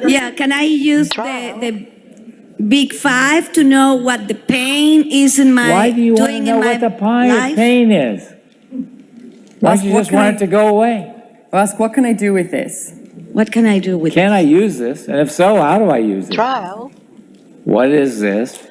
Yeah, can I use the big five to know what the pain is in my Why do you want to doing know in my what the life? pain is? Why don't you What just can want I- it to go away? Ask, what can I do with this? What can I do with Can I use this? And if so, how do I use it? Trial. What is this?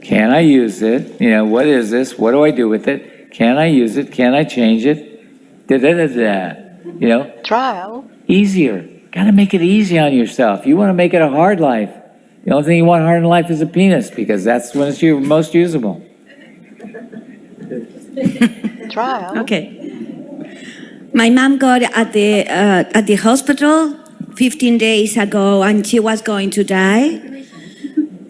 Can I use it? You know, what is this? What do I do with it? Can I use it? Can I change it? Da-da-da-da. You know, Trial. easier. Got to make it easy on yourself. You want to make it a hard life. The only thing you want hard in life is a penis because that's when it's most usable. Trial. Okay. My mom got at the hospital 15 days ago, and she was going to die.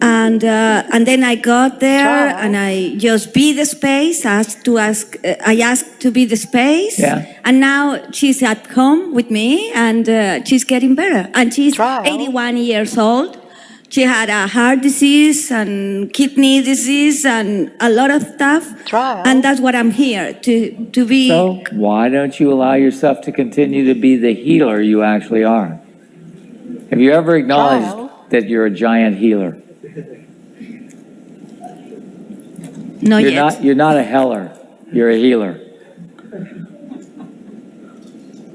And then I got there, Trial. and I just be the space. I asked to be the space. Yeah. And now she's at home with me, and she's getting better. And she's Trial. 81 years old. She had a heart disease and kidney disease and a lot of stuff. Trial. And that's what I'm here to be. So why don't you allow yourself to continue to be the healer you actually are? Have you ever acknowledged Trial. that you're a giant healer? Not yet. You're not a heller. You're a healer.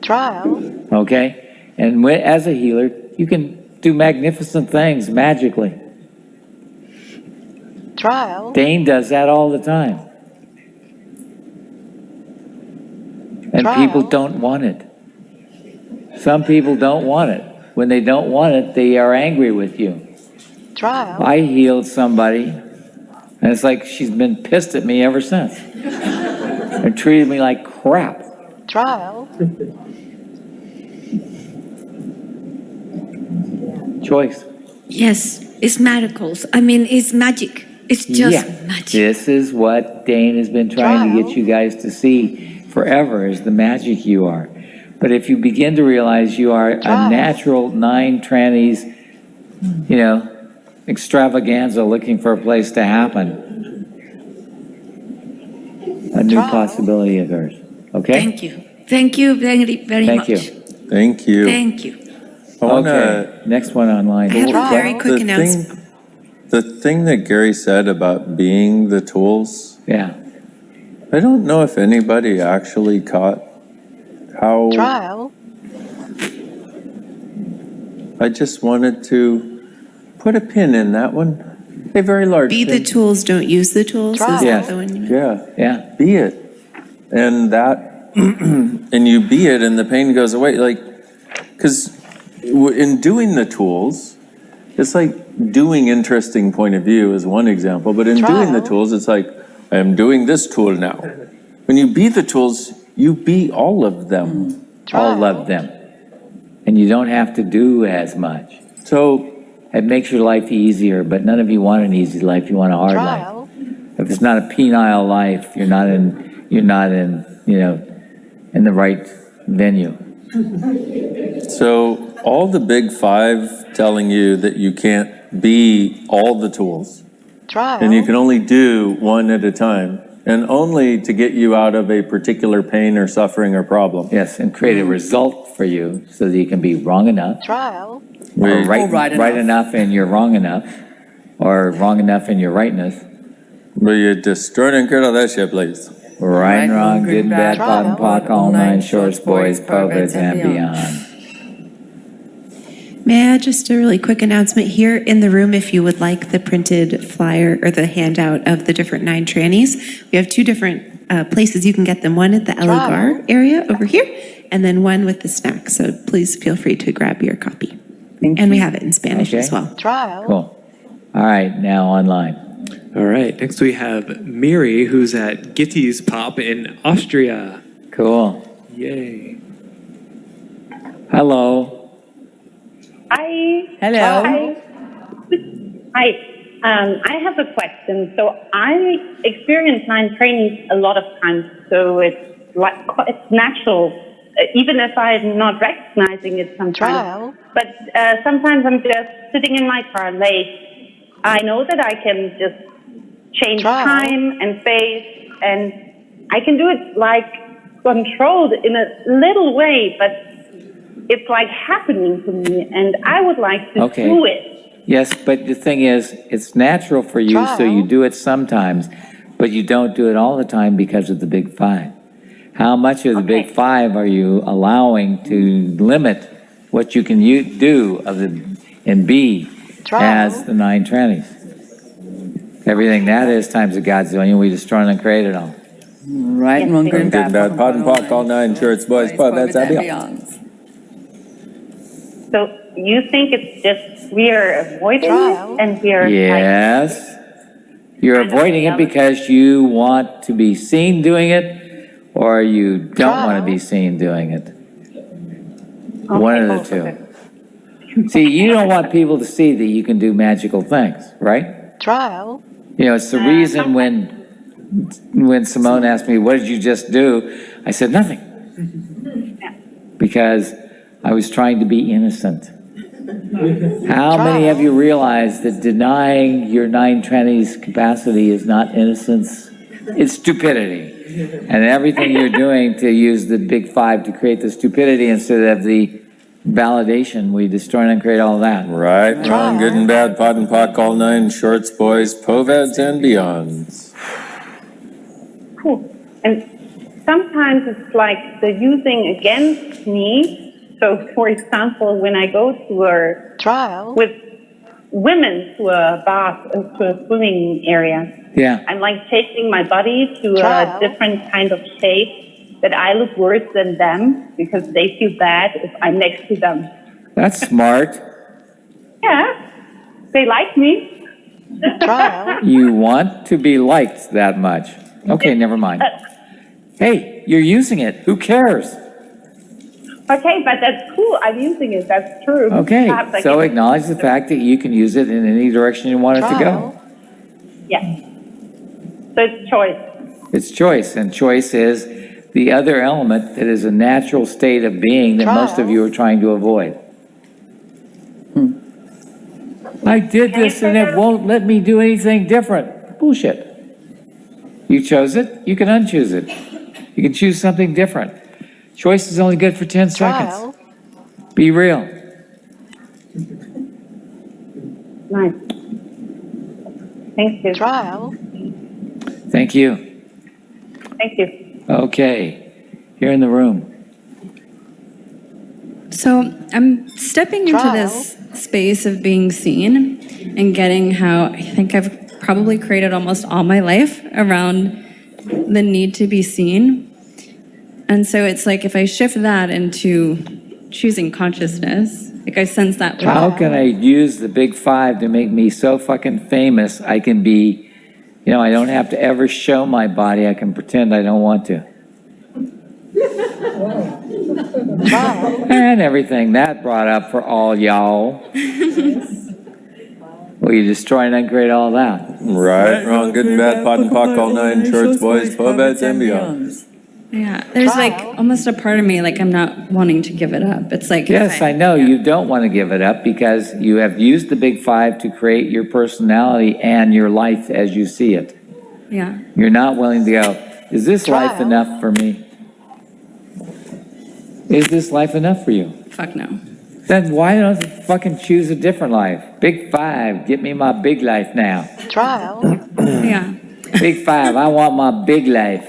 Trial. Okay? And as a healer, you can do magnificent things magically. Trial. Dane does that all the time. And Trial. people don't want it. Some people don't want it. When they don't want it, they are angry with you. Trial. I healed somebody, and it's like she's been pissed at me ever since. And treated me like crap. Trial. Choice. Yes, it's miracles. I mean, it's magic. It's just magic. This is what Dane has been trying to get you guys to see forever, is the magic you are. But if you begin to realize you are a natural 9 trannies, you know, extravaganza looking for a place to happen, a new possibility occurs. Okay? Thank you. Thank you very, very Thank much. you. Thank you. Thank you. I wanna- Okay, next one online. I have a very quick the announcement. the thing that Gary said about being the tools, Yeah. I don't know if anybody actually caught how. Trial. I just wanted to put a pin in that one. A very large Be the pin. tools, don't use the tools. Is Trial. that the one you meant? Yeah, Yeah. be it. And that, and you be it and the pain goes away. Like, because in doing the tools, it's like doing interesting point of view is one example, but in doing the Trial. tools, it's like, I am doing this tool now. When you be the tools, you be all of them. All of them. And you don't have to do as much. So, It makes your life easier, but none of you want an easy life. You want a hard life. Trial. If it's not a penile life, you're not in, you know, in the right venue. so all the big five telling you that you can't be all the tools. Trial. And you can only do one at a time, and only to get you out of a particular pain or suffering or problem. Yes, and create a result for you so that you can be wrong enough, Trial. or right right enough and you're wrong enough, or wrong enough and you're rightness. Will you destroy and clear all that shit, please? Right and wrong, good and bad, Trial. POD and POC, all 9 shorts, boys, perverts, and beyond. May I add just a really quick announcement here in the room, if you would like the printed flyer or the handout of the different 9 trannies. We have 2 different places you can get them. One at the Ellie Gar area over here, and then one with the snack. So please feel free to grab your copy. And we have it in Spanish as Okay. well. Trial. Cool. All right, now online. All right, next we have Miri, who's at Gitti's Pop in Austria. Cool. Yay. Hello. Hi. Hello. Hi. I have a question. So I experience 9 trainings a lot of times. So it's natural, even if I'm not recognizing it sometimes. Trial. But sometimes I'm just sitting in my car late. I know that I can just change Trial. time and space, and I can do it like controlled in a little way, but it's like happening to me, and I would like to Okay. do it. Yes, but the thing is, it's natural for you, so you Trial. do it sometimes, but you don't do it all the time because of the big five. How much of the big Okay. five are you allowing to limit what you can do of the, and be as Trial. the nine trannies? Everything that is times a godzillion, we destroy and create it all. Right and wrong, good and Good, bad. pot and pock, all nine, shorts, boys, Povettes, and beyond. So you think it's just we are avoiding Trial. it, and we are like, Yes. You're avoiding it because you want to be seen doing it, or you don't want to be seen doing it. One of the both of two. See, you don't want people to see that you can do magical things, right? Trial. You know, it's the reason when Simone asked me, what did you just do? I said, nothing. Because I was trying to be innocent. How many of you realize that denying your nine trannies capacity is not innocence? It's stupidity. And everything you're doing to use the big five to create the stupidity instead of the validation, we destroy and create all that. Right, wrong, good and bad, pot and pock, all nine, shorts, boys, Povettes, and beyonds. cool. And sometimes it's like the using against me. So, for example, when I go to Trial. with women to a bath, to a swimming area, Yeah. I'm like changing my body to Trial. a different kind of shape that I look worse than them because they feel bad if I'm next to them. That's smart. Yeah, they like me. Trial. You want to be liked that much. Okay, never mind. Hey, you're using it. Who cares? Okay, but that's cool. I'm using it. That's true. Okay, Perhaps I so can- acknowledge the fact that you can use it in any direction you want it to go. Trial. Yeah. So it's choice. It's choice, and choice is the other element that is a natural state of being that most of Trial. you are trying to avoid. I did this and it won't let me do anything different. Bullshit. You chose it, you can unchoose it. You can choose something different. Choice is only good for 10 seconds. Trial. Be real. Nice. Thank you. Trial. Thank you. Thank you. Okay, here in the room. So I'm stepping into Trial. this space of being seen and getting how I think I've probably created almost all my life around the need to be seen. And so it's like if I shift that into choosing consciousness, like I sense that with How can I use the big five to make me so fucking famous I can be, you know, I don't have to ever show my body, I can pretend I don't want to. Trial. And everything that brought up for all y'all. Well, you destroy and uncreate all that. Right, wrong, good and bad, pot and pock, all nine, shorts, boys, Povettes, and beyonds. Yeah, there's like Trial. almost a part of me like I'm not wanting to give it up. It's like if Yes, I know you don't want to give it up because you have used the big five to create your personality and your life as you see it. Yeah. You're not willing to go, is this life Trial. enough for me? Is this life enough for you? Fuck no. Then why don't you fucking choose a different life? Big five, get me my big life now. Trial. Yeah. Big five, I want my big life.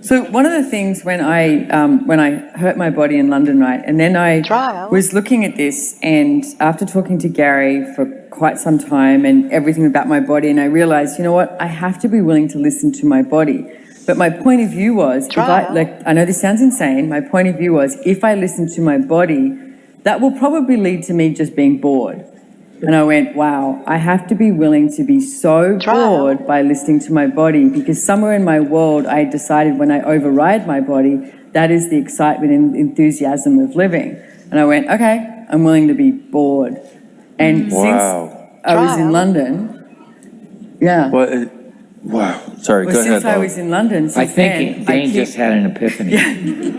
So one of the things when I hurt my body in London, right, and then I Trial. was looking at this, and after talking to Gary for quite some time and everything about my body, and I realized, you know what, I have to be willing to listen to my body. But my point of view was, Trial. I know this sounds insane, my point of view was, if I listen to my body, that will probably lead to me just being bored. And I went, wow, I have to be willing to be so Trial. bored by listening to my body, because somewhere in my world, I decided when I override my body, that is the excitement and enthusiasm of living. And I went, okay, I'm willing to be bored. And Wow. since I was in Trial. London, yeah. Well, wow, sorry, Well, go ahead, since I Bob. was in London, I since think then, I Dane keep- just had an epiphany.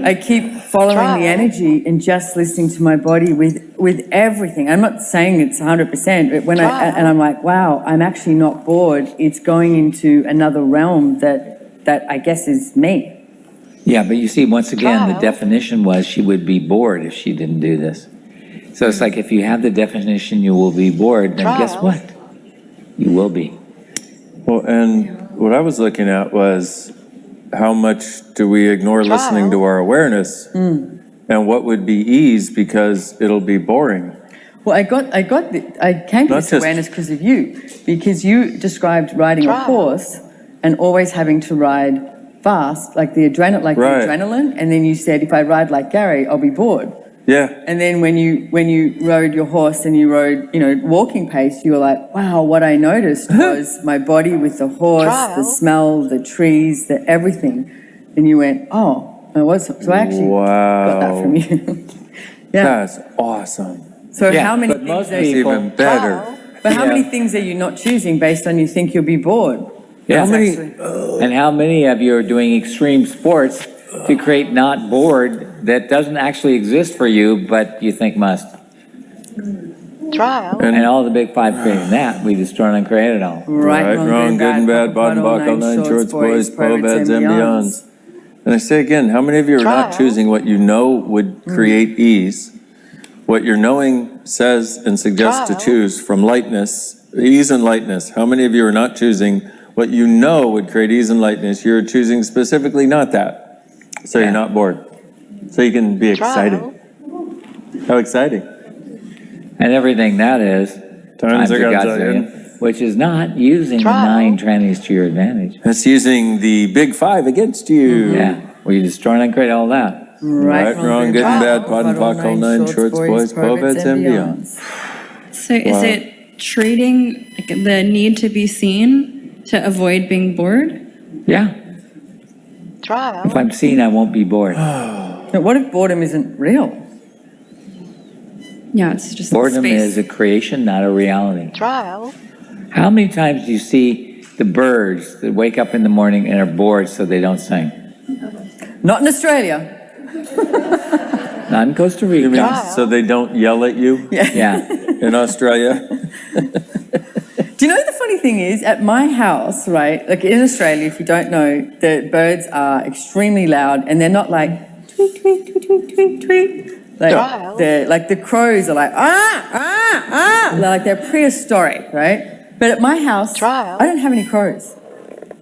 I keep following Trial. the energy and just listening to my body with everything. I'm not saying it's 100%, but when Trial. and I'm like, wow, I'm actually not bored. It's going into another realm that I guess is me. Yeah, but you see, once again, the Trial. definition was she would be bored if she didn't do this. So it's like, if you have the definition, you will be bored, then guess Trial. what? You will be. Well, and what I was looking at was how much do we ignore listening to our awareness? And what would be ease because it'll be boring? Well, I came to Not this just- awareness because of you, because you described riding a Trial. horse and always having to ride fast, like the Right. adrenaline, and then you said, if I ride like Gary, I'll be bored. Yeah, And then when you rode your horse and you rode, walking pace, you were like, wow, what I noticed was my body with the horse, the Trial. smell, the trees, the everything. And you went, oh, so I actually got that from you. Yeah. that's awesome. So Yeah, how many but most things are people- Even better. Trial. But how Yeah. many things are you not choosing based on you think you'll be bored? Yeah. That's How many- actually- And how many of you are doing extreme sports to create not bored that doesn't actually exist for you, but you think must? Trial. And all the big five creating that, we destroyed and created all. Right, wrong, good and bad, bottom, buckle, nine shorts, boys, beds, and beyonds. And I say again, how many of you are not Trial. choosing what you know would create ease? What your knowing says and suggests to Trial. choose from lightness, ease and lightness. How many of you are not choosing what you know would create ease and lightness? You're choosing specifically not that. So Yeah. you're not bored. So you can be excited. Trial. How exciting. And everything that is, Times a a godzillion. which is not using the Trial. 9 trannies to your advantage. That's using the big five against you. Yeah, where you destroy and create all that. Right, wrong, good and bad, pot and bottle, pockle, nine shorts, boys, beds, and beyond. So is it trading like, the need to be seen to avoid being bored? Yeah, if Trial. I'm seen, I won't be bored. But what if boredom isn't real? Yeah, it's just Boredom space. is a creation, not a reality. Trial. How many times do you see the birds that wake up in the morning and are bored so they don't sing? Not in Australia. Not in Costa Rica. Trial. So they don't yell at you Yeah, in Australia? Do you know the funny thing is, at my house, right, like in Australia, if you don't know, the birds are extremely loud and they're not like tweet, tweet, tweet, tweet, tweet, tweet. Trial. Like the crows are like, they're prehistoric, right? But at my house, Trial. I don't have any crows.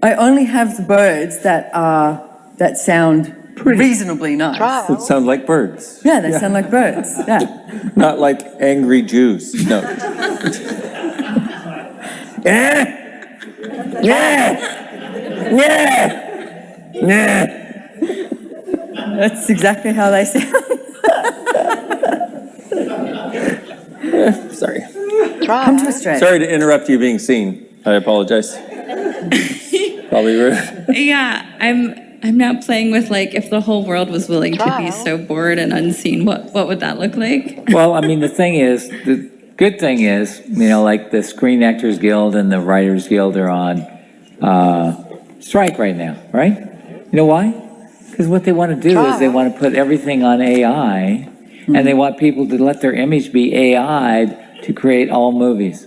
I only have the birds that sound reasonably nice. Trial. That sound like birds, Yeah, they sound like birds. Yeah. not like angry Jews. No. That's exactly how they sound. Sorry. Come to Trial. Australia. Sorry to interrupt you being seen. I apologize. Probably rude. Yeah, I'm now playing with like if the whole world was willing to be Trial. so bored and unseen, what would that look like? well, I mean, the thing is, the good thing is, like the Screen Actors Guild and the Writers Guild are on strike right now, right? You know why? Because what they want to do is they want to put everything on AI, and they want people to let their image be AI'd to create all movies.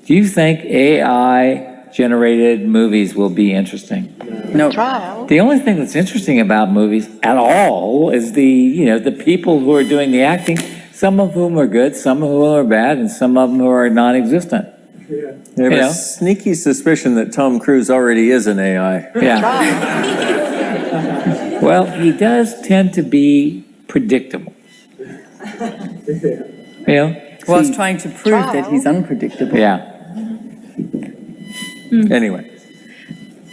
Do you think AI-generated movies will be interesting? No. Trial. The only thing that's interesting about movies at all is the people who are doing the acting, some of whom are good, some of whom are bad, and some of them who are non-existent. I have Yeah. a sneaky suspicion that Tom Cruise already is an AI. Yeah. Trial. Well, he does tend to be predictable. Well, I was trying to prove that he's unpredictable. Yeah. Anyway,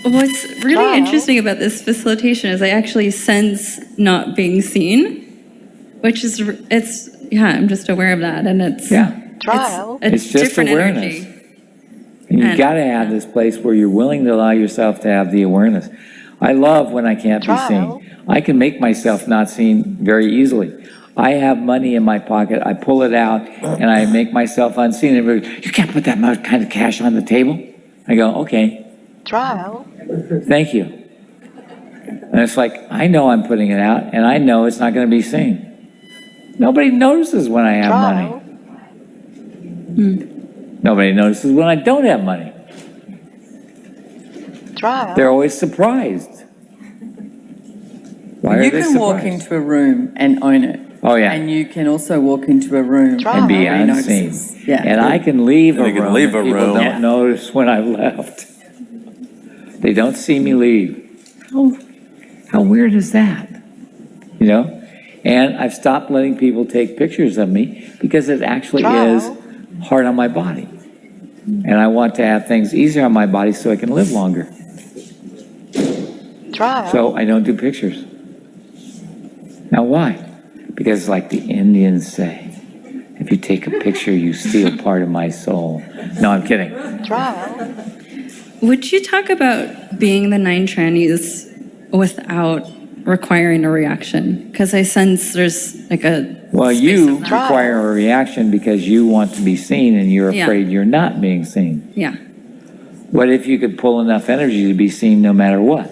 What's really Trial. interesting about this facilitation is I actually sense not being seen, which is I'm just aware of that, and it's Yeah. Trial. a It's just different awareness. energy. And you And- got to have this place where you're willing to allow yourself to have the awareness. I love when I can't be Trial. seen. I can make myself not seen very easily. I have money in my pocket. I pull it out and I make myself unseen. And everybody, you can't put that much kind of cash on the table. I go, okay, Trial. thank you. And it's like, I know I'm putting it out and I know it's not going to be seen. Nobody notices when I have money. Trial. Nobody notices when I don't have money. Trial. They're always surprised. Why are You they can walk surprised? into a room and own it. Oh, yeah. And you can also walk into a room And be nobody unseen. notices. Yeah. And I can leave a And you can room leave and a people room. don't notice when I've left. They don't see me leave. Oh, how weird is that? You know? And I've stopped letting people take pictures of me because it actually is hard on my body. And I want to have things easier on my body so I can live longer. So I don't do pictures. Now why? Because like the Indians say, if you take a picture, you steal part of my soul. No, I'm kidding. Would you talk about being the 9 trannies without requiring a reaction? Because I sense there's like a Well, you require a reaction because you want to be seen and you're Yeah. afraid you're not being seen. yeah. What if you could pull enough energy to be seen no matter what?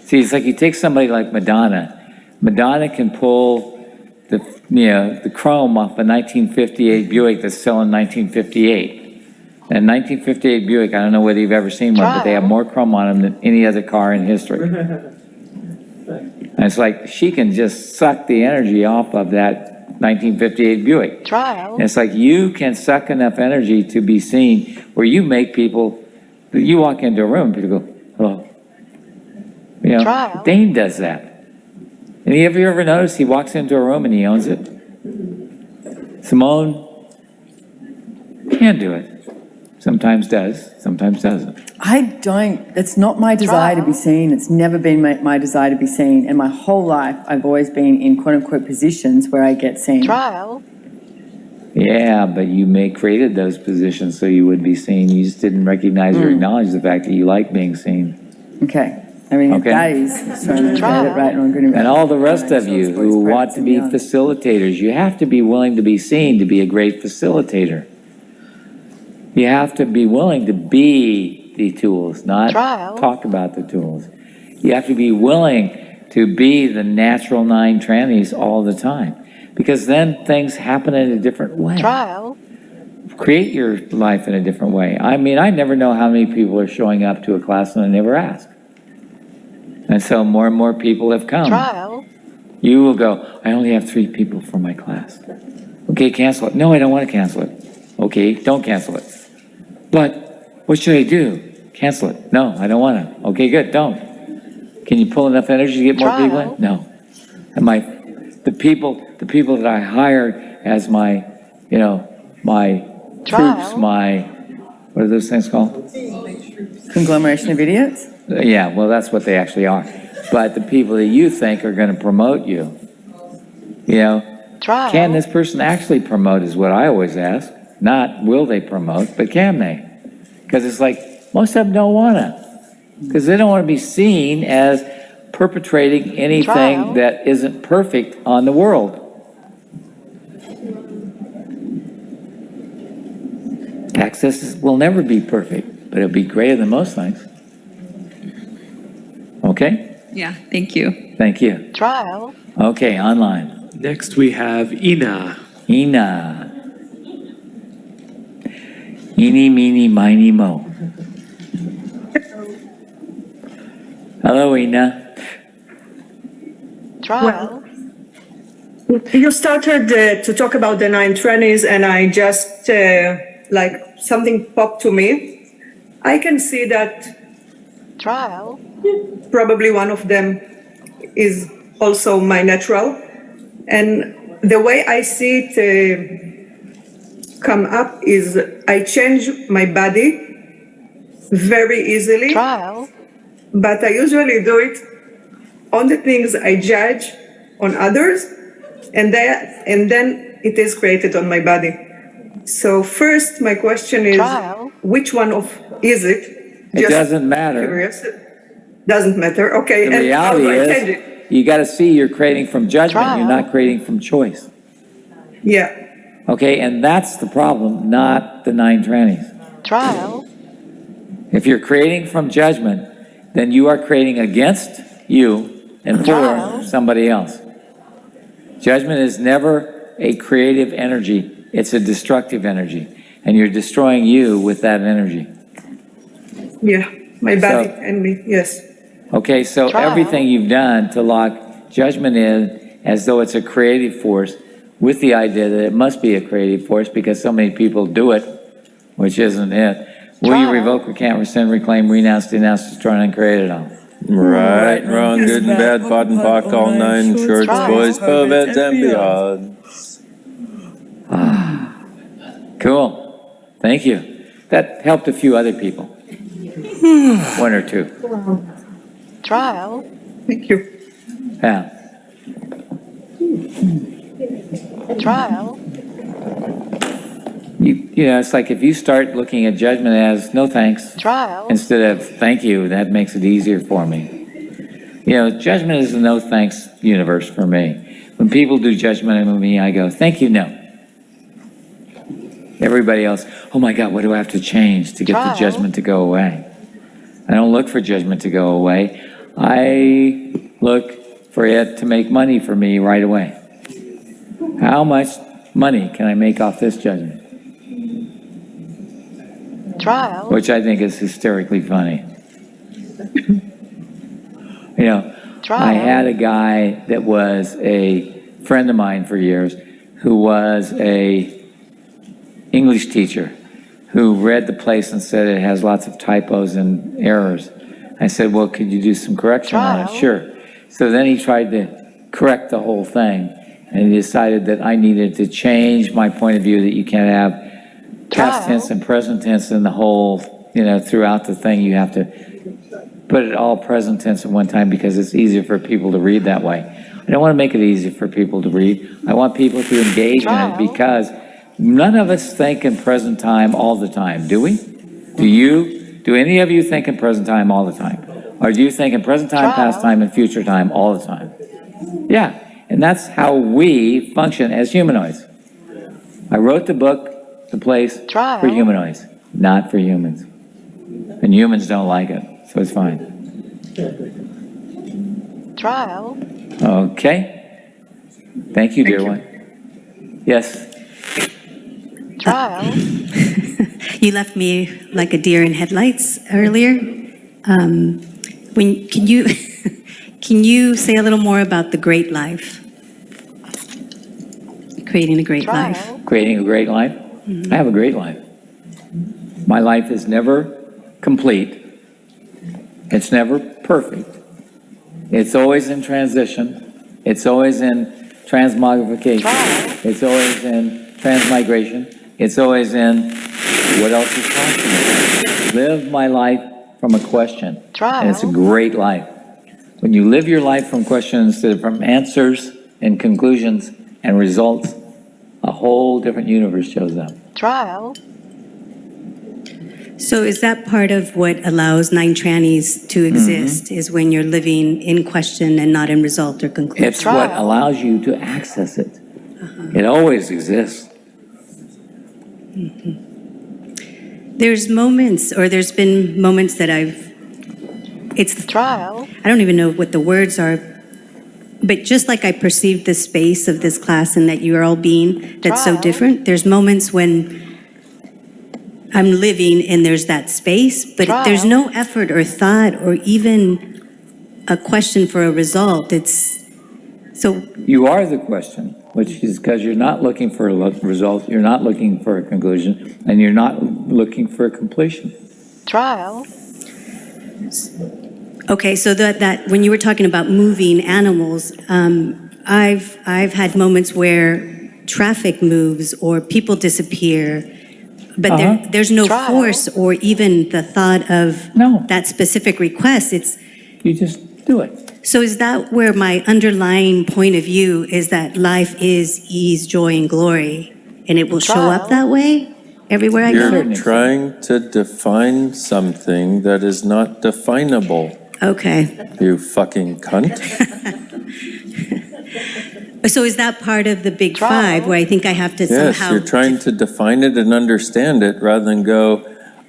See, it's like you take somebody like Madonna. Madonna can pull the chrome off a 1958 Buick that's selling 1958. And 1958 Buick, I don't know whether you've ever seen one, but they have more chrome on them than any other car in history. And it's like she can just suck the energy off of that 1958 Buick. And it's like you can suck enough energy to be seen where you make people, you walk into a room, people go, hello. You know, Dane does that. And have you ever noticed he walks into a room and he owns it? Simone can do it. Sometimes does, sometimes doesn't. I don't, it's not my desire to be seen. It's never been my desire to be seen. And my whole life, I've always been in quote unquote positions where I get seen. Yeah, but you created those positions so you would be seen. You just didn't recognize or acknowledge the fact that you like being seen. Okay. I mean, Okay. that is so much get it right and I'm going to. And all the rest of you who want to be facilitators, you have to be willing to be seen to be a great facilitator. You have to be willing to be the tools, not talk about the tools. You have to be willing to be the natural 9 trannies all the time, because then things happen in a different way. Create your life in a different way. I mean, I never know how many people are showing up to a class and I never ask. And so more and more people have come. You will go, I only have 3 people for my class. Okay, cancel it. No, I don't want to cancel it. Okay, don't cancel it. But what should I do? Cancel it. No, I don't want to. Okay, good, don't. Can you pull enough energy to get more people in? No. And the people that I hired as my troops, what are those things called? Conglomeration of idiots? Yeah, well, that's what they actually are. But the people that you think are going to promote you, can this person actually promote is what I always ask. Not will they promote, but can they? Because it's like most of them don't want to. Because they don't want to be seen as perpetrating anything that isn't perfect on the world. Access will never be perfect, but it'll be greater than most things. Okay? Yeah, thank you. Thank you. Okay, online. Next, we have Ina. Ina. Eeny, meeny, miny, mo. Hello, Ina. You started to talk about the 9 trannies, and I just something popped to me. I can see that probably one of them is also my natural, and the way I see it come up is I change my body very easily, but I usually do it on the things I judge on others, and then it is created on my body. So first, my question is, which one is it? It doesn't matter. Curious. Doesn't matter. Okay. The reality how do I change is, it? you got to see you're creating from judgment. You're not creating from choice. Yeah. Okay, and that's the problem, not the 9 trannies. If you're creating from judgment, then you are creating against you and for somebody else. Judgment is never a creative energy. It's a destructive energy. And you're destroying you with that energy. Yeah. My body and me. Yes. Okay, so everything you've done to lock judgment in as though it's a creative force, with the idea that it must be a creative force because so many people do it, which isn't it. Will you revoke, recant, rescind, reclaim, renounce, denounce, destroy, and uncreate it all? Right and wrong, good and bad, pot and pock, all nine shorts, boys, perverts, and beyond. Cool. Thank you. That helped a few other people. One or two. Trial. Thank you. Yeah. Trial. You know, it's like if you start looking at judgment as no thanks Trial. instead of thank you, that makes it easier for me. You know, judgment is a no thanks universe for me. When people do judgment on me, I go, thank you, no. Everybody else, oh my God, what do I have to change to get the Trial. judgment to go away? I don't look for judgment to go away. I look for it to make money for me right away. How much money can I make off this judgment? Trial. Which I think is hysterically funny. You know, I had a guy that was a friend of mine for years who was a English teacher who read the place and said it has lots of typos and errors. I said, well, could you do some correction on it? Trial. Sure. So then he tried to correct the whole thing, and he decided that I needed to change my point of view that you can't have past Trial. tense and present tense in the whole, you know, throughout the thing. You have to put it all present tense at one time because it's easier for people to read that way. I don't want to make it easy for people to read. I want people to engage in it Trial. because none of us think in present time all the time, do we? Do you? Do any of you think in present time all the time? Or do you think in present time, past time, and future time all the time? Yeah, and that's how we function as humanoids. I wrote the book, The Place, for Trial. humanoids, not for humans. And humans don't like it, so it's fine. Trial. Okay? Thank you, dear one. Yes? Trial. You left me like a deer in headlights earlier. Can you can you say a little more about the great life? Creating a great life. Trial. Creating a great life? I have a great life. My life is never complete. It's never perfect. It's always in transition. It's always in transmogrification. Trial. It's always in transmigration. It's always in what else is possible. Live my life from a question. And it's a Trial. great life. When you live your life from questions instead of from answers and conclusions and results, a whole different universe shows up. Trial. So is that part of what allows nine trannies to exist, is when you're living in question and not in result or conclusion? It's what allows you to access it. It always exists. There's moments, or there's been moments that it's, Trial. I don't even know what the words are, but just like I perceived the space of this class and that you're all being, that's so Trial. different, there's moments when I'm living and there's that space, but there's Trial. no effort or thought or even a question for a result. It's, so You are the question, which is because you're not looking for a result, you're not looking for a conclusion, and you're not looking for a completion. Trial. okay, so that when you were talking about moving animals, I've had moments where traffic moves or people disappear, but there's no Trial. force or even the thought of No. that specific request. It's, You just do it. so is that where my underlying point of view is, that life is ease, joy, and glory, and it will show up Trial. that way everywhere I You're go? trying to define something that is not definable, Okay. you fucking cunt. So is that part of the big Trial. five, where I think I have to Yes, somehow? you're trying to define it and understand it rather than go,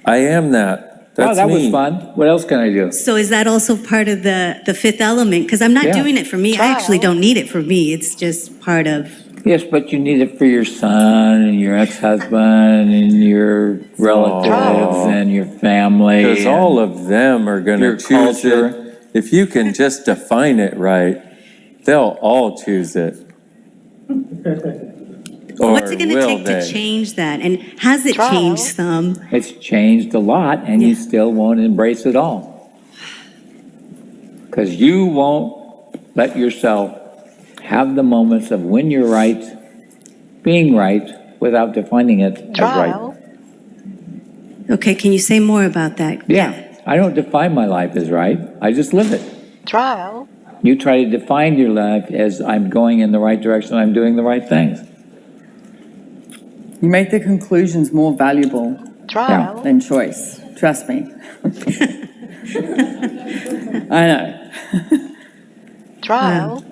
I am that. Wow, That's that was me. fun. What else can I do? So is that also part of the fifth element? Because I'm not Yeah. doing it for me. I actually Trial. don't need it for me. It's just part of, Yes, but you need it for your son and your ex-husband and your relatives Trial. and your family. Because all of them are going Your to choose culture. it. If you can just define it right, They'll all choose it. Or What's it going to will take they? to change that? And has it Trial. changed some? It's changed a lot, and you still won't embrace it all. Because you won't let yourself have the moments of when you're right, being right, without defining it as right. Trial. Okay, can you say more about that? Yeah, I don't define my life as right, I just live it. Trial. You try to define your life as I'm going in the right direction, I'm doing the right things. You make the conclusions more valuable Trial. than choice. Trust me. I know. Trial.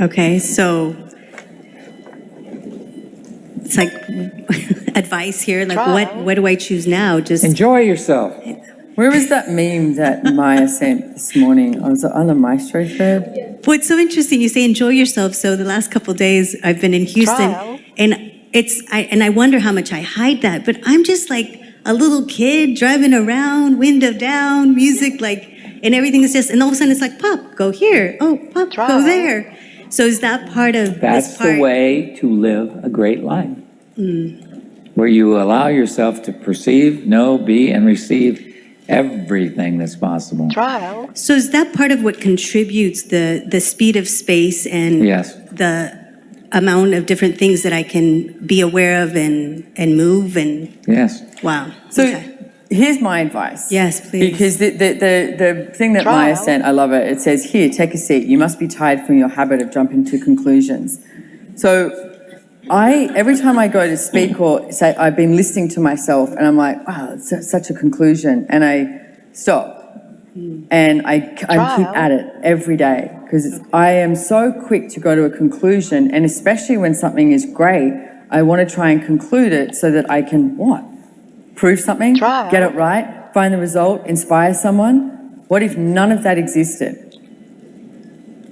Okay, so it's like advice here, like Trial. what do I choose now? Just Enjoy yourself. Where was that meme that Maya sent this morning? I was on the Maestro thread. well, it's so interesting. You say enjoy yourself. So the last couple of days I've been in Houston, Trial. and I wonder how much I hide that. But I'm just like a little kid driving around, window down, music like, and everything is just, and all of a sudden it's like pop, go here. Oh, pop, go Trial. there. So is that part of That's this part? the way to live a great life. Where you allow yourself to perceive, know, be, and receive everything that's possible. Trial. So is that part of what contributes the speed of space and Yes. the amount of different things that I can be aware of and move and Yes. wow. So Okay. here's my advice. Yes, please. Because the thing that Maya Trial. sent, I love it. It says, here, take a seat. You must be tired from your habit of jumping to conclusions. So every time I go to speak or say, I've been listening to myself and I'm like, wow, it's such a conclusion. And I stop. And I keep at it every day because I am so quick to go to a conclusion. And especially when something is great, I want to try and conclude it so that I can what? Prove something, Trial. get it right, find the result, inspire someone. What if none of that existed?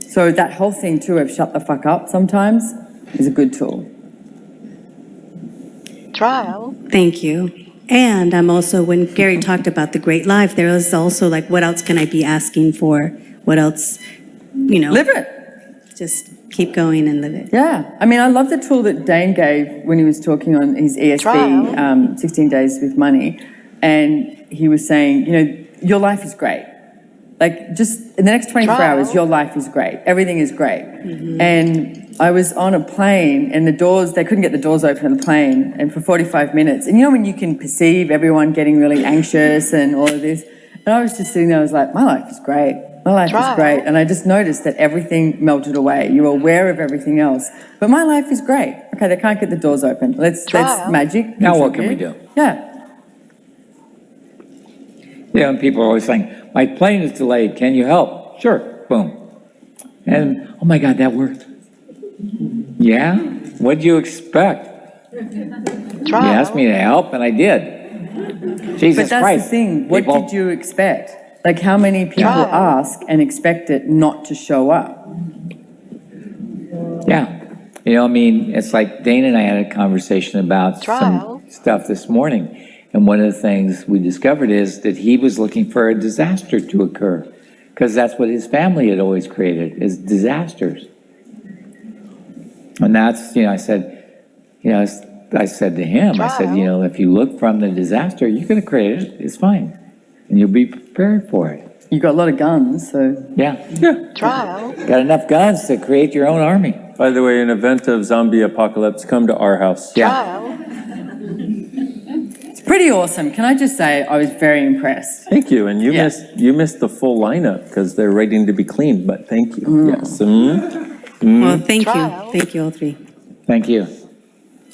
So that whole thing too of shut the fuck up sometimes is a good tool. Trial. Thank you. And I'm also, when Gary talked about the great life, there was also like, what else can I be asking for? What else, Live it. just keep going and live it. Yeah. I mean, I love the tool that Dane gave when he was talking on his ESB, 16 Days with Money. And he was saying, your life is great. Like, just in the next 24 hours, your life is great. Everything is great. And I was on a plane and they couldn't get the doors open on the plane and for 45 minutes. And when you can perceive everyone getting really anxious and all of this. And I was just sitting there, I was like, my life is great. My life is great. And I just noticed that everything melted away. You were aware of everything else. But my life is great. Okay, they can't get the doors open. Let's magic. Now what can we do? Yeah. And people are always saying, my plane is delayed, can you help? Sure, boom. And, oh my God, that worked. Yeah? What'd you expect? You asked me to help, and I did. Jesus But that's Christ. the thing. What People- did you expect? Like, how many people ask and expect it not to show up? Yeah. It's like Dana and I had a conversation about some stuff this morning. And one of the things we discovered is that he was looking for a disaster to occur. Because that's what his family had always created, is disasters. And that's, I said to him, I said, if you look from the disaster, you're going to create it. It's fine. And you'll be prepared for it. You got a lot of guns, so. Yeah. Trial. Got enough guns to create your own army. By the way, in event of zombie apocalypse, come to our house. Yeah. Trial. It's pretty awesome. Can I just say, I was very impressed. Thank you, and you missed the full lineup because they're waiting to be cleaned, but thank you. Yes. Well, thank Trial. you. Thank you, all three. Thank you.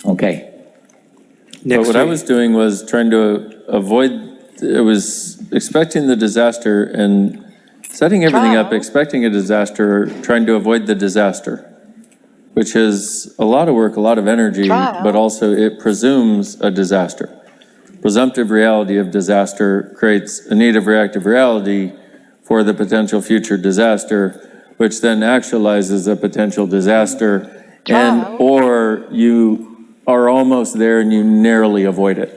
Okay. But what I was doing was trying to avoid, it was expecting the disaster and setting everything up, expecting a disaster, trying to avoid the disaster, which is a lot of work, a lot of energy, but also it presumes a disaster. Presumptive reality of disaster creates a native reactive reality for the potential future disaster, which then actualizes a potential disaster, or you are almost there and you narrowly avoid it.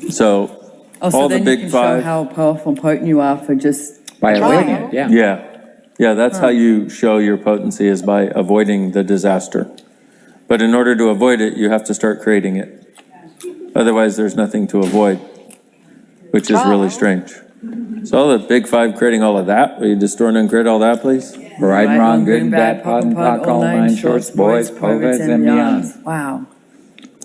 So Also, all the then big you can five. show how powerful and potent you are for just By avoiding it, yeah. Yeah. Yeah, that's how you show your potency, is by avoiding the disaster. But in order to avoid it, you have to start creating it. Otherwise, there's nothing to avoid, which is really strange. So the big five creating all of that, will you destroy and create all that, please? Right and wrong, good and bad, pot and pock, all nine shorts, boys, poveds, and beyond. Wow.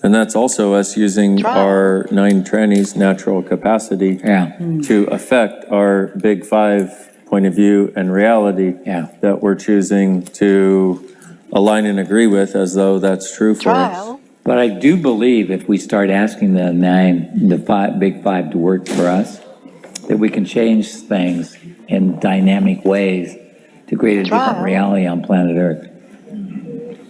And that's also us using our 9 trannies' natural capacity Yeah, to affect our big five point of view and reality yeah. that we're choosing to align and agree with as though that's true for us. Trial. But I do believe if we start asking the big five to work for us, that we can change things in dynamic ways to create a different Trial. reality on planet Earth.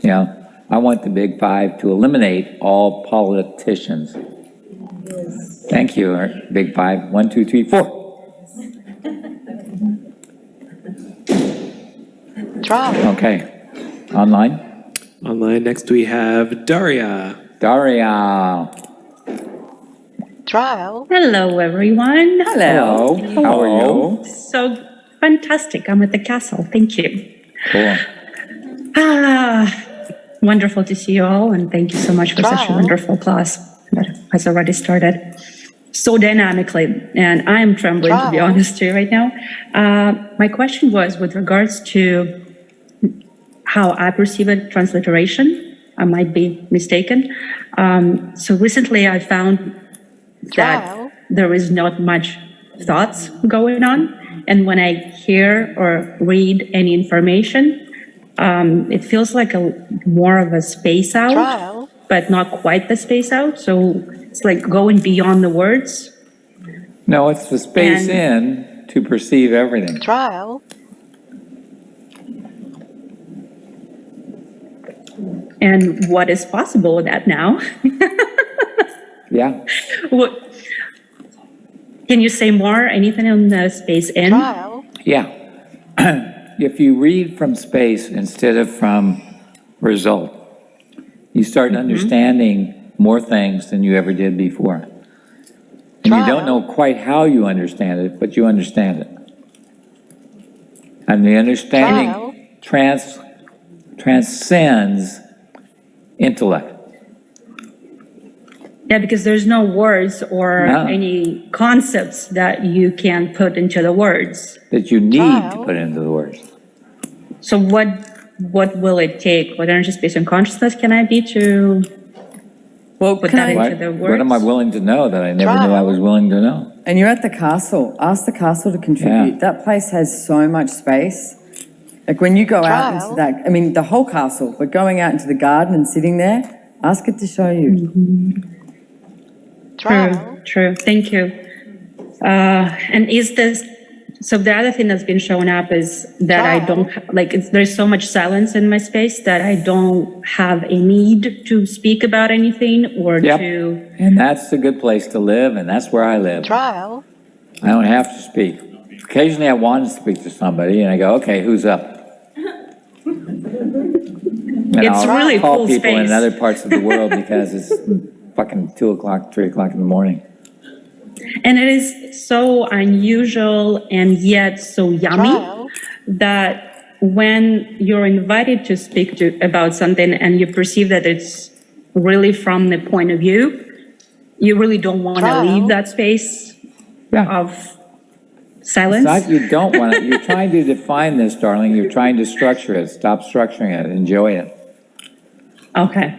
You know, I want the big five to eliminate all politicians. Thank you, big five. 1, 2, 3, 4. Trial. Okay, online? Online, next we have Daria. Daria. Trial. Hello, everyone. Hello, how are you? So fantastic. I'm at the castle. Thank you. Cool. Wonderful to see you all, and thank you so much for such a Trial. wonderful class that has already started so dynamically. And I am trembling, to be Trial. honest, too, right now. My question was with regards to how I perceive it, transliteration. I might be mistaken. So recently I found that Trial. there is not much thoughts going on. And when I hear or read any information, it feels like more of a space out, Trial. but not quite the space out. So it's like going beyond the words. No, it's the space in to perceive everything. Trial. And what is possible with that now? Yeah. What, can you say more? Anything on the space in? Trial. Yeah. If you read from space instead of from result, you start understanding more things than you ever did before. And you don't know quite how you understand it, but you understand it. And the understanding transcends intellect. Yeah, because there's no words or No. any concepts that you can put into the words. That you need to put into the words. So what will it take? What energy, space, and consciousness can I be to Well, put can that I, into the words? What am I willing to know that I never knew I was willing to know? and you're at the castle, ask the castle to contribute. Yeah. That place has so much space. Like when you go out Trial. into that, I mean, the whole castle, but going out into the garden and sitting there, ask it to show you. Trial. True. Thank you. And is this, so the other thing that's been showing up is that I don't, there's so much silence in my space that I don't have a need to speak about anything or Yep. to, And that's a good place to live, and that's where I live. Trial. I don't have to speak. Occasionally I want to speak to somebody, and I go, okay, who's up? And It's I'll really call cool people in space. other parts of the world because it's fucking 2 o'clock, 3 o'clock in the morning. and it is so unusual and yet so yummy Trial. that when you're invited to speak to about something and you perceive that it's really from the point of view, you really don't want to Trial. leave that space Yeah. of It's silence. not, you don't want it. You're trying to define this, darling. You're trying to structure it. Stop structuring it. Enjoy it. Okay.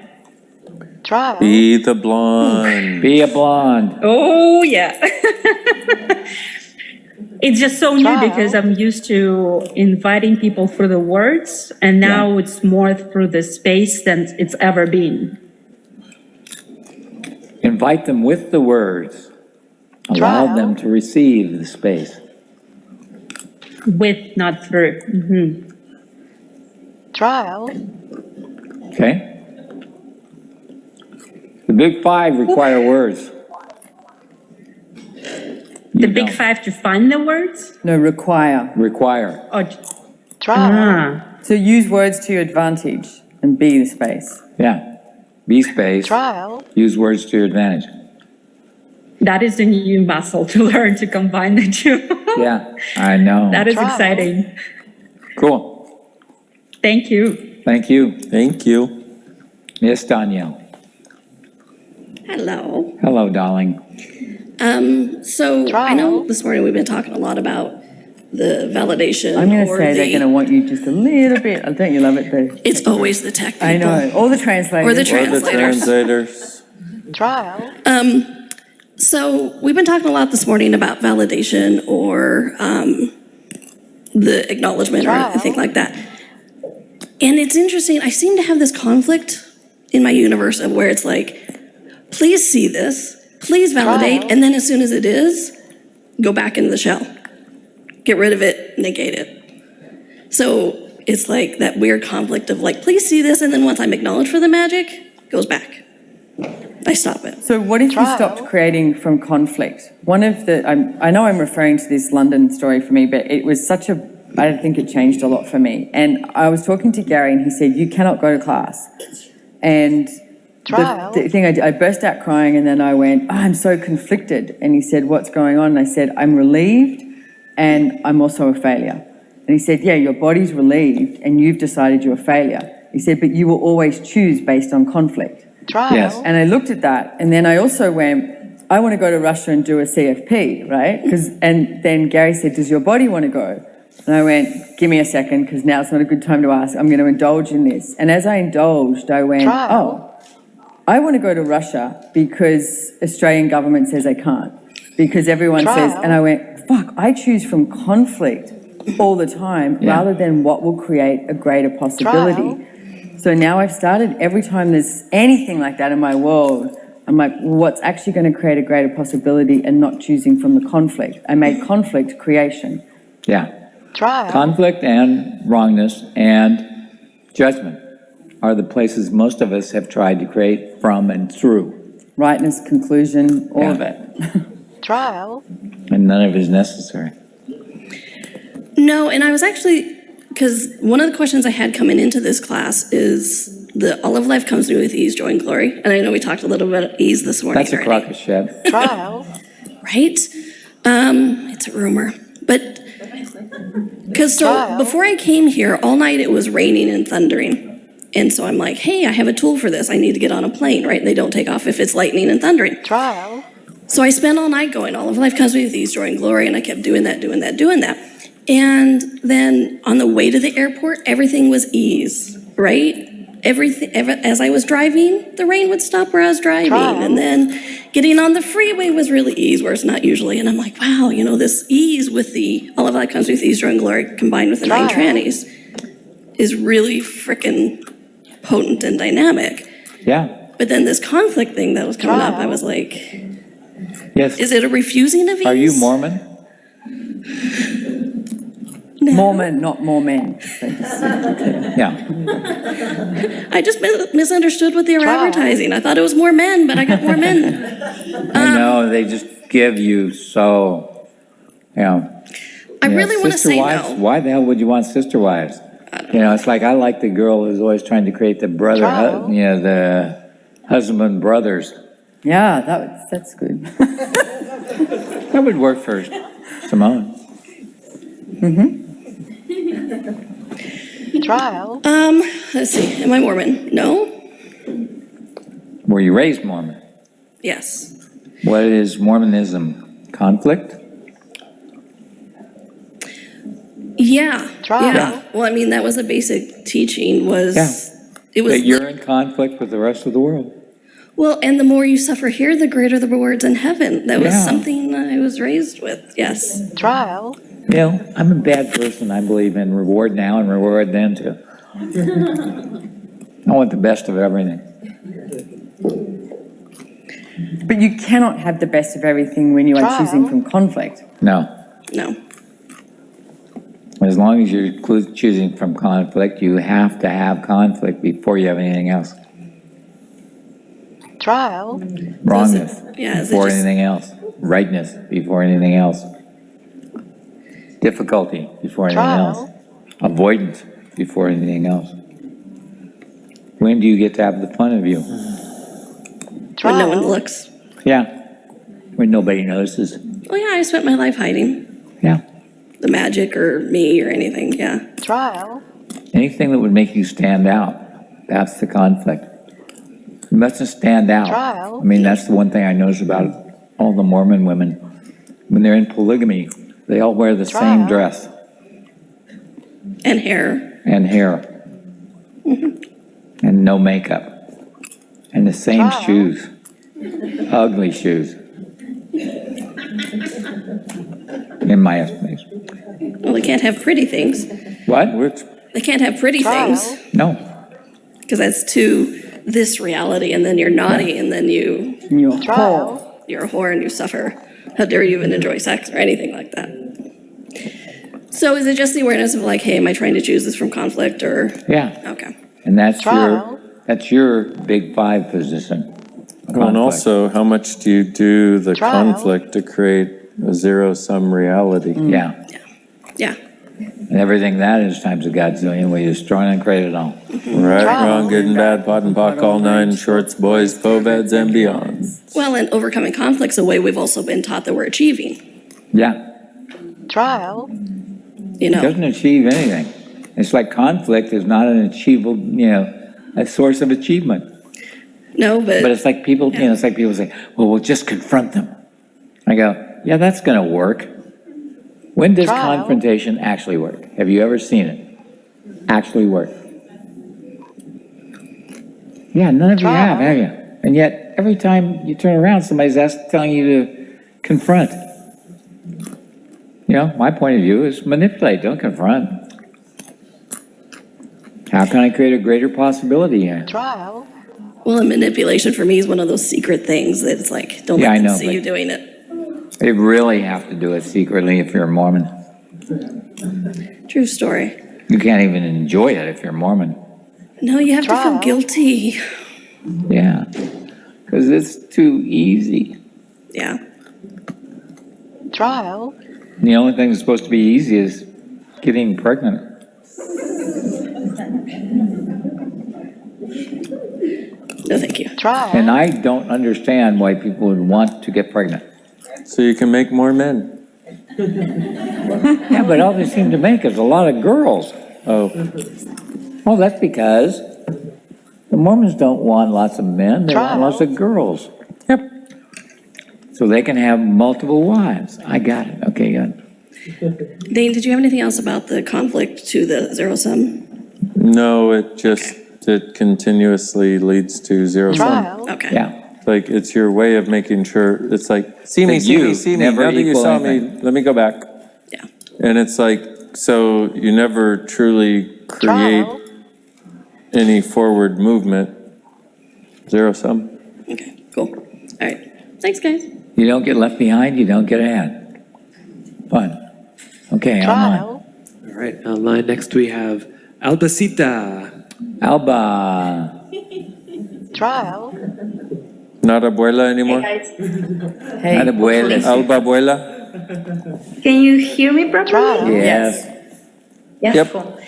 Trial. Be the blonde. Be a blonde. Oh, yeah. It's just so new Trial. because I'm used to inviting people through the words, and now it's more through the space than it's ever been. Invite them with the words. Allow Trial. them to receive the space. With, not through. Trial. Okay? The big five require words. The You big don't. five to find the words? No, require. Require. Or, Trial. So use words to your advantage and be the space. Yeah. Be space. Trial. Use words to your advantage. that is a new muscle to learn to combine the two. Yeah, I know. That is Trial. exciting. Cool. Thank you. Thank you. Thank you. Miss Danielle. Hello. Hello, darling. So I know this morning we've been talking a lot about the validation. I'm going to or say they're the- going to want you just a little bit. Don't you love it, Dave? It's always the tech people. I know. All the translators. Or the Or the translators. translators. Trial. So we've been talking a lot this morning about validation or the acknowledgement or anything like that. And it's interesting. I seem to have this conflict in my universe of where it's like, please see this, please validate, Trial. and then as soon as it is, go back into the shell. Get rid of it, negate it. So it's like that weird conflict of like, please see this, and then once I'm acknowledged for the magic, goes back. I stop it. So what if you stopped creating from conflict? One of the, I know I'm referring to this London story for me, but it was such a, I think it changed a lot for me. And I was talking to Gary and he said, you cannot go to class. And the thing I burst out crying and then I went, oh, I'm so conflicted. And he said, what's going on? And I said, I'm relieved and I'm also a failure. And he said, yeah, your body's relieved and you've decided you're a failure. He said, but you will always choose based on conflict. Yes. And I looked at that, and then I also went, I want to go to Russia and do a CFP, right? And then Gary said, does your body want to go? And I went, give me a second, because now it's not a good time to ask. I'm going to indulge in this. And as I indulged, I went, oh, I want to go to Russia because Australian government says I can't. Because everyone says, and I went, fuck, I choose from conflict all the time rather than what will create a greater possibility. So now I've started, every time there's anything like that in my world, I'm like, what's actually going to create a greater possibility and not choosing from the conflict? I made conflict creation. Yeah. Conflict and wrongness and judgment are the places most of us have tried to create from and through. Rightness, conclusion, all of it. Trial. And none of it is necessary. No, and I was actually, because one of the questions I had coming into this class is all of life comes to me with ease, joy, and glory. And I know we talked a little bit about ease this morning. That's a crocus shed. Trial. Right? It's a rumor. But, because so before I came here, all night it was raining and thundering. And so I'm like, hey, I have a tool for this. I need to get on a plane, right? They don't take off if it's lightning and thundering. Trial. So I spent all night going, all of life comes to me with ease, joy, and glory. And I kept doing that. And then on the way to the airport, everything was ease, right? As I was driving, the rain would stop where I was driving. And then getting on the freeway was really ease, where it's not usually. And I'm like, wow, this ease with the all of life comes with ease, joy, and glory combined with the 9 trannies is really frickin' potent and dynamic. Yeah. But then this conflict thing that was coming up, I was like, yes. Is it a refusing of ease? Are you Mormon? No. Mormon, not more men. Yeah. I just misunderstood what they were advertising. I thought it was more men, but I got more men. I know, they just give you so, I really want to sister say wives. no. Why the hell would you want sister wives? It's like, I like the girl who's always trying to create the brother, the husband brothers. Yeah, that's good. That would work for Simone. Trial. Let's see. Am I Mormon? No. Were you raised Mormon? Yes. What is Mormonism? Conflict? Yeah. Trial. Yeah. Well, I mean, that was a basic teaching. It was. That you're in conflict with the rest of the world. Well, and the more you suffer here, the greater the rewards in heaven. That was Yeah. something I was raised with. Yes. Trial. I'm a bad person. I believe in reward now and reward then too. I want the best of everything. But you cannot have the best of everything when you are choosing from conflict. No. No. As long as you're choosing from conflict, you have to have conflict before you have anything else. Trial. Wrongness Is it before just- anything else. Rightness before anything else. Difficulty before anything else. Avoidance before anything else. When do you get to have the fun of you? When no one looks. Yeah. When nobody notices. Oh yeah, I spent my life hiding. Yeah. the magic or me or anything, yeah. Trial. Anything that would make you stand out, that's the conflict. You mustn't stand out. Trial. I mean, that's the one thing I notice about all the Mormon women. When they're in polygamy, they all wear the same Trial. dress And hair. and hair. And no makeup. And the same Trial. shoes. Ugly shoes. In my estimation. Well, they can't have pretty things. What? They can't have pretty Trial. things, No. because that's too this reality, and then you're naughty, and then You're a whore. Trial. you're a whore and you suffer. How dare you even enjoy sex or anything like that? So is it just the awareness of like, hey, am I trying to choose this from conflict or? Yeah. Okay. And Trial. that's your big five position. And Conflict. also, how much do you do the Trial. conflict to create a zero-sum reality? Yeah. Yeah. And everything that is times a godzillion, we destroy and create it all. Right, Trial. wrong, good and bad, pot and pock, all nine, shorts, boys, beds, and beyond. Well, and overcoming conflict's a way we've also been taught that we're achieving, Yeah. Trial. you It know? doesn't achieve anything. It's like conflict is not an achievable, a source of achievement. No, But it's like people, it's like people say, well, we'll just confront them. I go, yeah, that's going to work. When does Trial. confrontation actually work? Have you ever seen it actually work? Yeah, none of you have you? And yet, every time you turn around, somebody's telling you to confront. My point of view is manipulate, don't confront. How can I create a greater possibility here? Trial. Well, and manipulation for me is one of those secret things that it's like, don't Yeah, I let them know, see but- you doing it. They really have to do it secretly if you're a Mormon. True story. You can't even enjoy it if you're Mormon. No, you have to feel Trial. guilty. Yeah, because it's too easy. Yeah. Trial. The only thing that's supposed to be easy is getting pregnant. No, thank you. Trial. And I don't understand why people would want to get pregnant. So you can make more men. Yeah, but all they seem to make is a lot of girls. Oh, Oh, that's because the Mormons don't want lots of men, they want lots of girls. Yep. So they can have multiple wives. I got it. Okay, good. Dane, did you have anything else about the conflict to the zero sum? no, it continuously leads to zero sum. Trial. Okay. Yeah. Like, it's your way of making sure, it's like, see me, That see me, you see me, never now that you equal saw me, anything. let me go back. Yeah. And it's like, so you never truly create Trial. any forward movement. Zero sum. Okay, cool. All right. Thanks, guys. You don't get left behind, you don't get ahead. Fun. Okay, online. Trial. All right, online next we have Albacita. Alba. Trial. Not abuela anymore? Hey, Abuelas. Alba abuela? Can you hear me properly? Trial. Yes. Yeah, Yep. cool.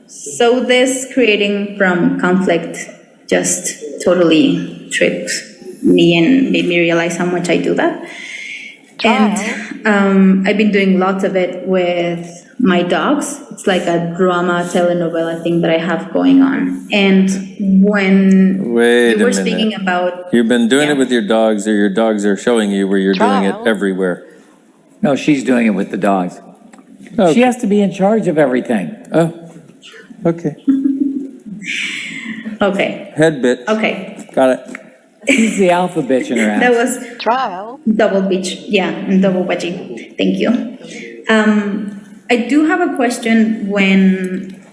So this creating from conflict just totally trips me and made me realize how much I do that. And I've been doing lots of it with my dogs. It's like a drama telenovela thing that I have going on. And when Wait you a were speaking minute. about, You've been doing Yeah. it with your dogs, or your dogs are showing you where you're doing it Trial. everywhere? No, she's doing it with the dogs. Oh, She has to be in charge of everything. oh, okay. okay, Head bitch. okay, Got it. She's the alpha bitch in her that house. was Trial. double beach, yeah, and double wedgie. Thank you. I do have a question when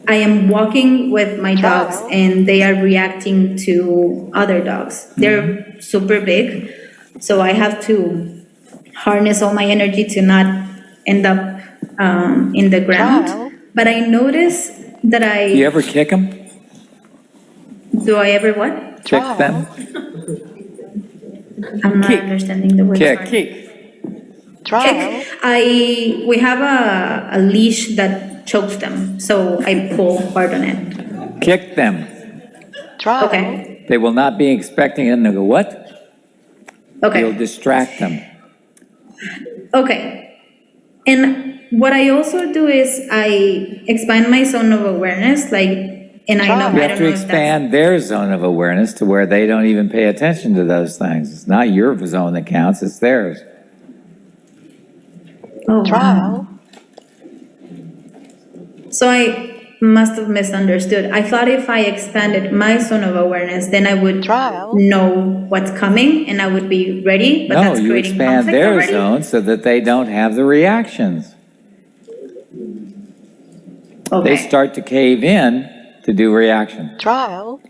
I am walking with my dogs Ciao. and they are reacting to other dogs. They're super big, so I have to harness all my energy to not end up in the ground. Ciao. But I notice that Do you ever kick them? do I ever what? Kick them? I'm not understanding the word. Kick. sorry. Trial. We have a leash that chokes them, so I pull hard on it. Kick them. Trial. Okay, They will not be expecting it and they'll go, what? You'll okay, distract them. okay. And what I also do is I expand my zone of awareness, like, and I know, You I have don't to know if that's, expand their zone of awareness to where they don't even pay attention to those things. It's not your zone that counts, it's theirs. oh, wow. Trial. So I must have misunderstood. I thought if I expanded my zone of awareness, then I would Trial. know what's coming and I would be ready, but No, that's you creating expand conflict their already? zone so that they don't have the reactions. They Okay, start to cave in to do reaction. Trial.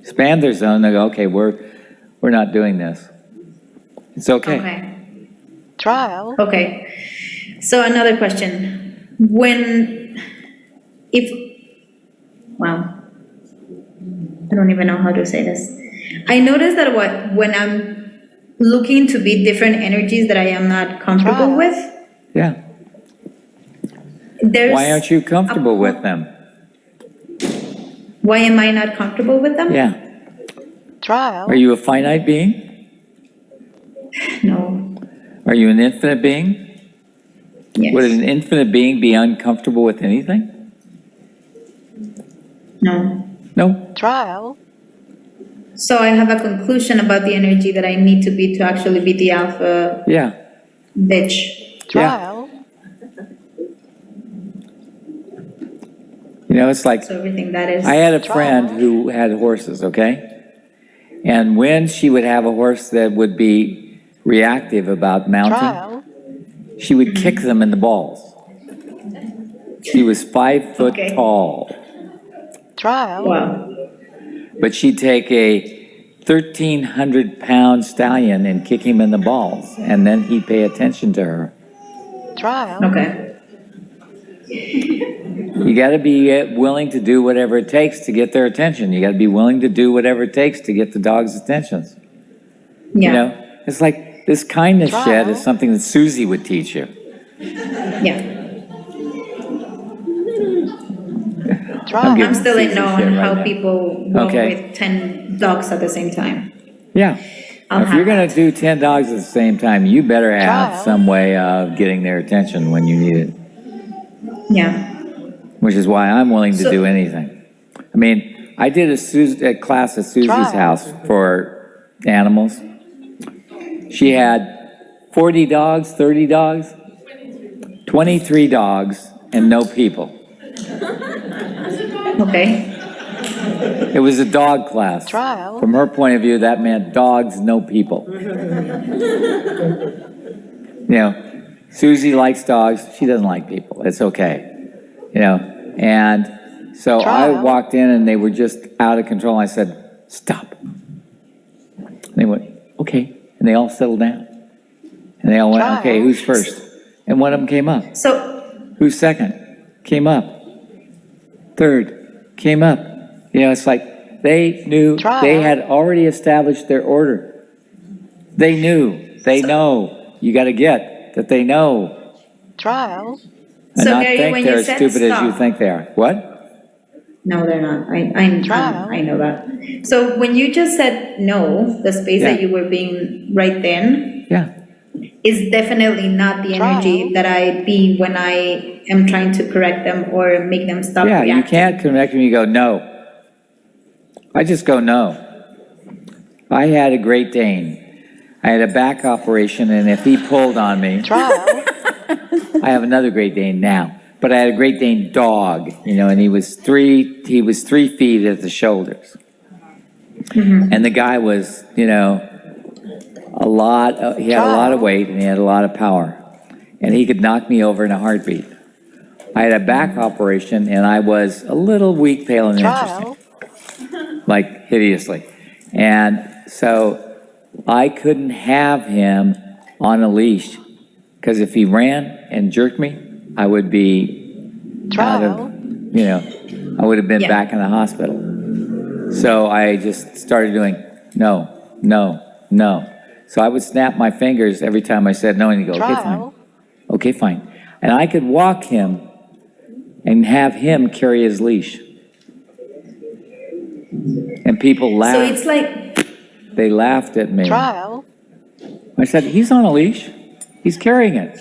Expand their zone, they go, okay, we're not doing this. It's okay. okay, Trial. okay. So another question. Wow, I don't even know how to say this. I noticed that when I'm looking to be different energies that I am not comfortable Trial. with, Yeah. there's. Why aren't you comfortable with them? Why am I not comfortable with them? Yeah. Trial. Are you a finite being? No, Are you an infinite being? yes, Would an infinite being be uncomfortable with anything? no. No. Trial. So I have a conclusion about the energy that I need to be to actually be the alpha Yeah. bitch. Trial. You know, it's like, So everything that is. I had a friend who had horses, okay? And when she would have a horse that would be reactive about mounting, Trial. she would kick them in the balls. She was 5 foot Okay. tall, Trial. Wow. but she'd take a 1,300-pound stallion and kick him in the balls, and then he'd pay attention to her. Trial. Okay. You got to be willing to do whatever it takes to get their attention. You got to be willing to do whatever it takes to get the dog's attentions. Yeah. You know, it's like this kindness Trial. shed is something that Susie would teach you. Yeah. Trial. giving I'm still in Susie know shit on right how now. people walk Okay. with 10 dogs at the same time. Yeah. I'll If you're have going to do 10 dogs at the same time, you better have Trial. some way of getting their attention when you need it, Yeah. which is why I'm willing to So- do anything. I mean, I did a class at Susie's Trial. house for animals. She had 40 dogs, 30 dogs, 23 dogs, and no people. Okay. It was a dog class. Trial. From her point of view, that meant dogs, no people. You know, Susie likes dogs. She doesn't like people. It's okay. You know, and so I Trial. walked in and they were just out of control. I said, stop. They went, okay. And they all settled down. And they all went, Trial. okay, who's first? And one of them came up. So, Who's second? Came up. Third came up. You know, it's like they knew, Trial. they had already established their order. They knew, they know. You got to get that they know Trial. and So, not Mary, think when they're you as said stupid as you stop- think they are. What? no, they're not. Trial. I know that. So when you just said no, the space that Yeah. you were being right then Yeah. is definitely not the energy Trial. that I be when I am trying to correct them or make them stop Yeah, reacting. you can't connect when you go, no. I just go, no. I had a Great Dane. I had a back operation, and if he pulled on me, Trial. I have another Great Dane now, but I had a Great Dane dog, you know, and he was 3 feet at the shoulders. And the guy was, you know, he had a lot of weight and he had a lot of power. And he could knock me over in a heartbeat. I had a back operation and I was a little weak, pale, and interesting. Trial. Like hideously. And so I couldn't have him on a leash because if he ran and jerked me, I would be out of, Trial. you know, I would have been Yeah. back in the hospital. So I just started doing no, no, no. So I would snap my fingers every time I said no and he'd go, okay, fine. Trial. Okay, fine. And I could walk him and have him carry his leash. And people So laughed. it's like, They laughed at me. Trial. I said, he's on a leash. He's carrying it.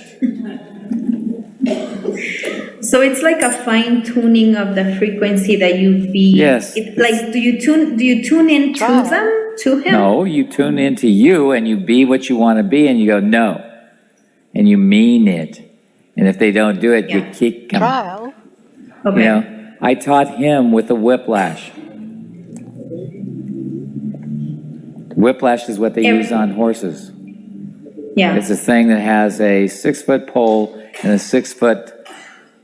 So it's like a fine tuning of the frequency that you be. Yes. Like, do you tune into Try. them, to him? No, you tune into you and you be what you want to be and you go, no. And you mean it. And if they don't do it, you Yeah. kick them. Trial. You Okay. know, I taught him with the whiplash. Whiplash is what they Every- use on horses. Yeah. It's a thing that has a 6-foot pole and a 6-foot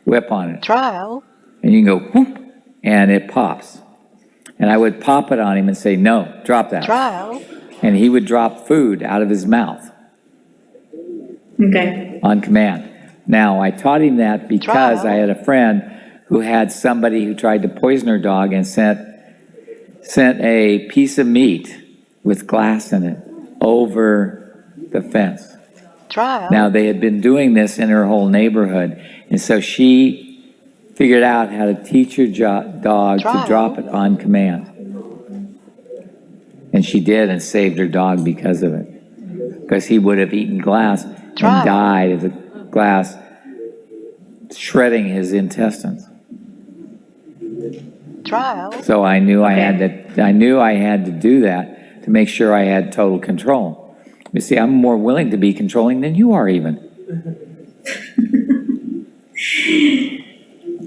whip on it. Trial. And you can go, whoop, and it pops. And I would pop it on him and say, no, drop that. Trial. And he would drop food out of his mouth Okay. on command. Now, I taught him that because I had a friend who had somebody who tried to poison her dog and sent a piece of meat with glass in it over the fence. Trial. Now, they had been doing this in her whole neighborhood, and so she figured out how to teach her dog to Trial. drop it on command. And she did, and saved her dog because of it. Because he would have eaten glass and Trial. died of the glass shredding his intestines. Trial. So I knew I had to do that to make sure I had total control. You see, I'm more willing to be controlling than you are even.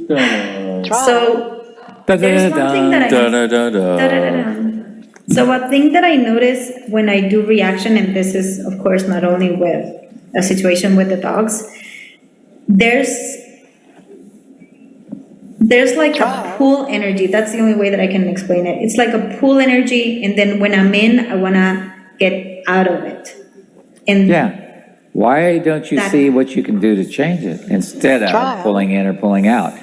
Trial. So there's one thing that I Da-da-da-da. Da-da-da-da. So one thing that I notice when I do reaction, and this is of course not only with a situation with the dogs, there's like a pull energy. That's the only way that I can explain it. It's like a pull energy, and then when I'm in, I wanna get out of it. And Yeah. Why don't you That- see what you can do to change it instead of Trial. pulling in or pulling out?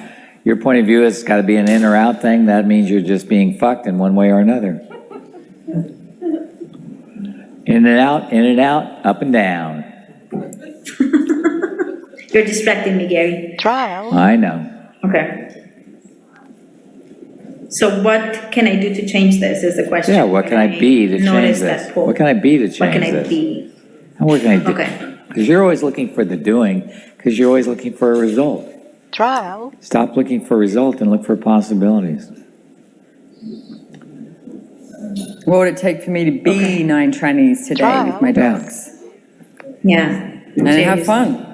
Your point of view is it's got to be an in or out thing. That means you're just being fucked in one way or another. In and out, up and down. you're distracting me, Gary. Trial. I know. Okay. So what can I do to change this is the question. Yeah, what can I be to change Notice this? that pull. What can I be to change this? What can I be? And what can I do? Okay. Because you're always looking for the doing, because you're always looking for a result. Trial. Stop looking for a result and look for possibilities. What would it take for me to be 9 trannies today with my Yeah. dogs? Yeah. And have fun.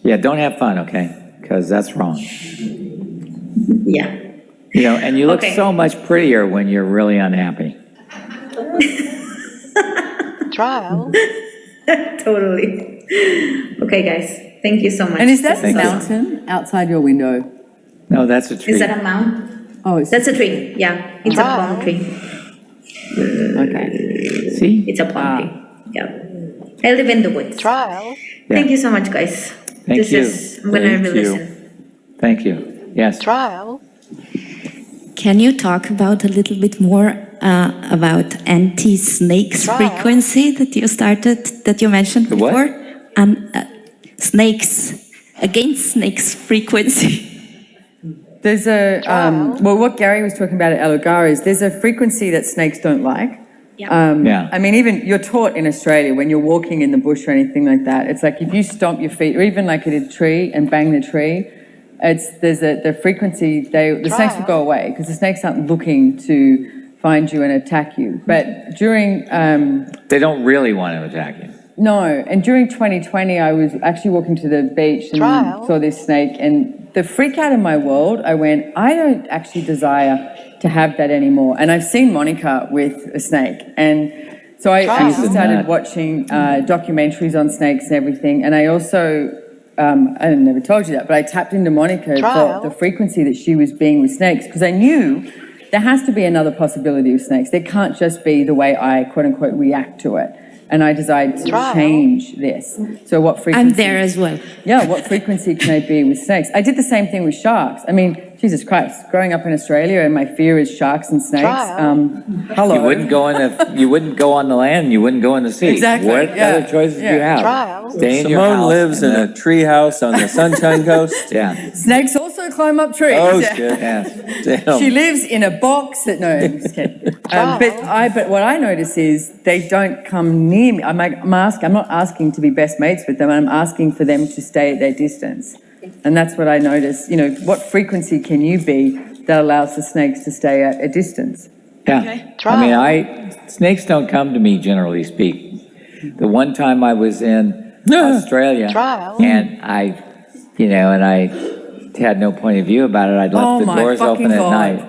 Yeah, don't have fun, okay? Because that's wrong. Yeah. You know, and you look Okay. so much prettier when you're really unhappy. Trial. Totally. Okay, guys. Thank you so much. And is that the Thank you. mountain outside your window? No, that's a tree. Is that a mount? Oh, it's That's a tree. Yeah. It's a plum tree. okay. See? It's a plum tree. Yeah. I live in the woods. Trial. Thank you so much, guys. Thank this you. is, I'm gonna Thank you. re-listen. Thank you. Yes. Trial. Can you talk about a little bit more about anti-snakes Wow. frequency that you mentioned The what? before? And snakes, against snakes frequency. There's a, well, what Gary was talking about at Elugar is there's a frequency that snakes don't like. Yeah. I mean, even you're taught in Australia when you're walking in the bush or anything like that, it's like if you stomp your feet or even like at a tree and bang the tree, the frequency, the snakes will go away because the snakes aren't looking to find you and attack you. But during, They don't really want to attack you. no, and during 2020, I was actually walking to the beach and Trial. saw this snake, and the freak out in my world, I went, I don't actually desire to have that anymore. And I've seen Monica with a snake, and so I Trial. actually started watching documentaries on snakes and everything, and I also, I never told you that, but I tapped into Monica Trial. for the frequency that she was being with snakes, because I knew there has to be another possibility of snakes. There can't just be the way I, quote unquote, react to it. And I decided to Trial. change this. So what frequency? I'm there as well. Yeah, what frequency can I be with snakes? I did the same thing with sharks. I mean, Jesus Christ, growing up in Australia and my fear is sharks and snakes. Trial. Hello. You wouldn't go on the land, you wouldn't go in the sea. Exactly, What yeah, other choices do you yeah. have? Trial. Stay in your Simone house lives in and a tree house on the Sunshine Coast. Yeah. Snakes also climb up trees. Oh, Yeah. shit. Yes. Damn. She lives in a box that, no, I'm just kidding. But what I notice is they don't come near me. I'm not asking to be best mates with them. I'm asking for them to stay at their distance. And that's what I noticed, you know, what frequency can you be that allows the snakes to stay at a distance? Yeah. I mean, snakes don't come to me, generally speaking. The one time I was in Australia and I had no point of view about it. I'd left the doors open at night.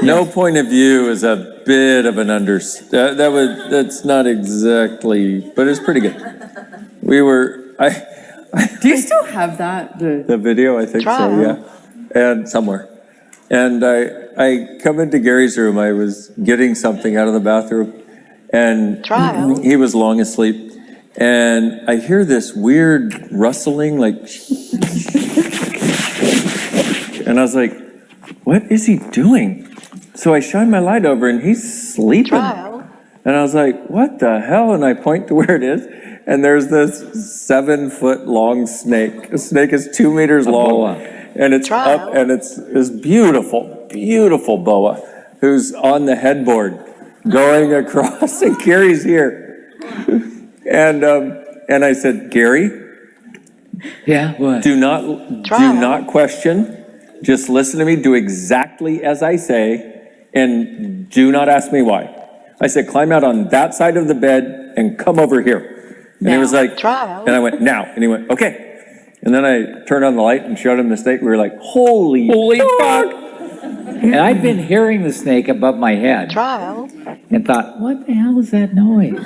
No point of view is a bit of an that's not exactly, but it's pretty good. Do you still have that? The video, I think so, yeah. And somewhere. And I come into Gary's room, I was getting something out of the bathroom, and he was long asleep. And I hear this weird rustling, like, and I was like, what is he doing? So I shine my light over and he's sleeping. And I was like, what the hell? And I point to where it is. And there's this 7-foot long snake. The snake is 2 meters long. Boa. And it's up, and it's this beautiful, beautiful boa who's on the headboard going across, and Gary's here. And I said, Gary? Yeah, what? Do not question. Just listen to me. Do exactly as I say. And do not ask me why. I said, climb out on that side of the bed and come over here. And he was like, and I went, now. And he went, okay. And then I turned on the light and showed him the snake. We were like, holy fuck. And I'd been hearing the snake above my head. And thought, what the hell is that noise?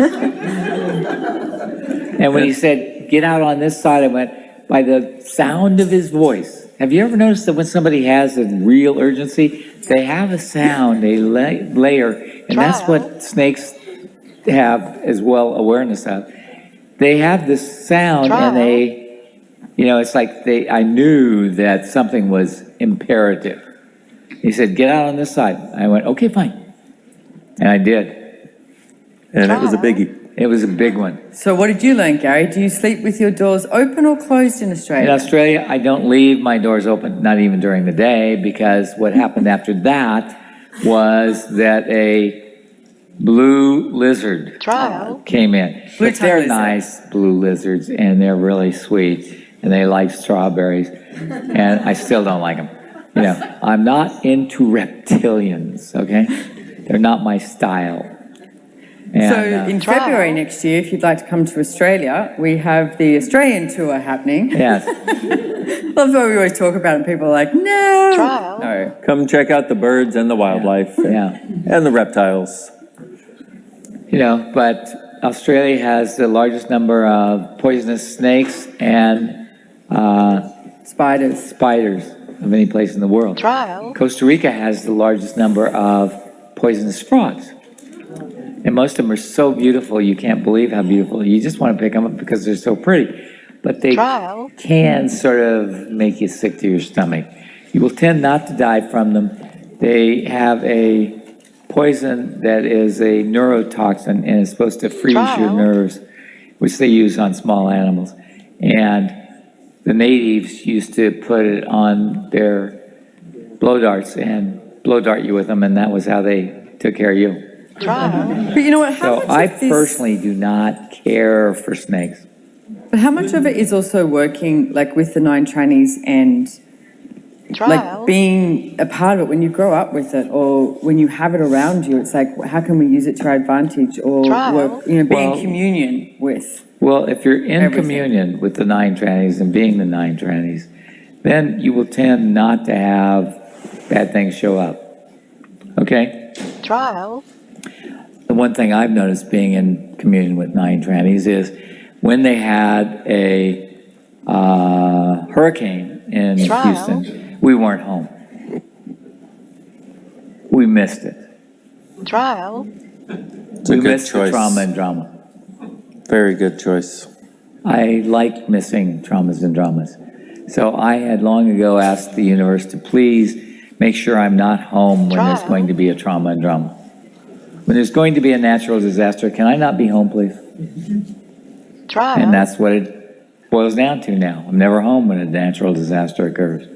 And when he said, get out on this side, I went, by the sound of his voice. Have you ever noticed that when somebody has a real urgency, they have a sound, a layer, and that's what snakes have as well awareness of. They have this sound and it's like I knew that something was imperative. He said, get out on this side. I went, okay, fine. And I did. And it was a biggie. It was a big one. So what did you learn, Gary? Do you sleep with your doors open or closed in Australia? In Australia, I don't leave my doors open, not even during the day, because what happened after that was that a blue lizard came in. But they're nice blue lizards, and they're really sweet, and they like strawberries, and I still don't like them. I'm not into reptilians, okay? They're not my style. And, so in February next year, if you'd like to come to Australia, we have the Australian tour happening. Yes. That's what we always talk about, and people are like, no. Come check out the birds and the wildlife. And the reptiles. But Australia has the largest number of poisonous snakes and spiders of any place in the world. Costa Rica has the largest number of poisonous frogs. And most of them are so beautiful, you can't believe how beautiful. You just want to pick them up because they're so pretty. But they can sort of make you sick to your stomach. You will tend not to die from them. They have a poison that is a neurotoxin and is supposed to freeze your nerves, which they use on small animals. And the natives used to put it on their blow darts and blow dart you with them, and that was how they took care of you. But you know what? So I personally do not care for snakes. But how much of it is also working like with the 9 trannies and like being a part of it when you grow up with it, or when you have it around you? It's like, how can we use it to our advantage, or work, be in communion with? Well, if you're in communion with the 9 trannies and being the 9 trannies, then you will tend not to have bad things show up. Okay? The one thing I've noticed being in communion with 9 trannies is when they had a hurricane in Houston, we weren't home. We missed it. It's a we good missed choice. the trauma and drama. Very good choice. I like missing traumas and dramas. So I had long ago asked the universe to please make sure I'm not home when there's going to be a trauma and drama. When there's going to be a natural disaster, can I not be home, please? And that's what it boils down to now. I'm never home when a natural disaster occurs.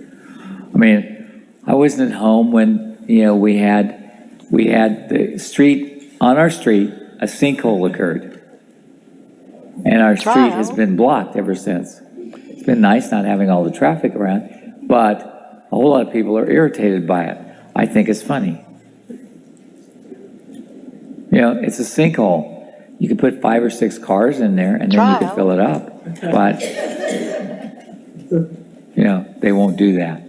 I mean, I wasn't at home when, we had the street, on our street, a sinkhole occurred. And our street has been blocked ever since. It's been nice not having all the traffic around, but a whole lot of people are irritated by it. I think it's funny. You know, it's a sinkhole. You could put 5 or 6 cars in there and then you could fill it up. But, you know, they won't do that.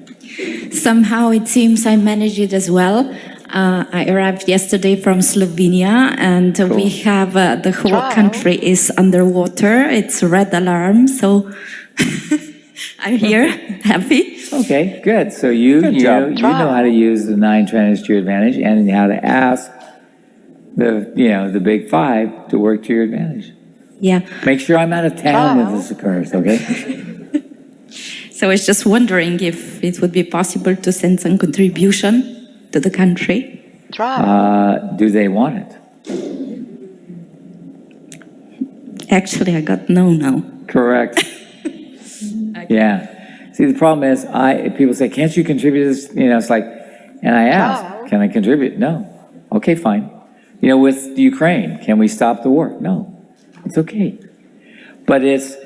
Somehow it seems I managed it as well. I arrived yesterday from Slovenia, and we have the whole country is underwater. It's red alarm, so I'm here, happy. Okay, good. So you know how to use the 9 trannies to your advantage and how to ask the big 5 to work to your advantage. Yeah. Make sure I'm out of town when this occurs, okay? So I was just wondering if it would be possible to send some contribution to the country. Do they want it? Actually, I got no. Correct. Yeah. See, the problem is, people say, can't you contribute this? You know, it's like, and I ask, can I contribute? No. Okay, fine. You know, with Ukraine, can we stop the war? No. It's okay. But it's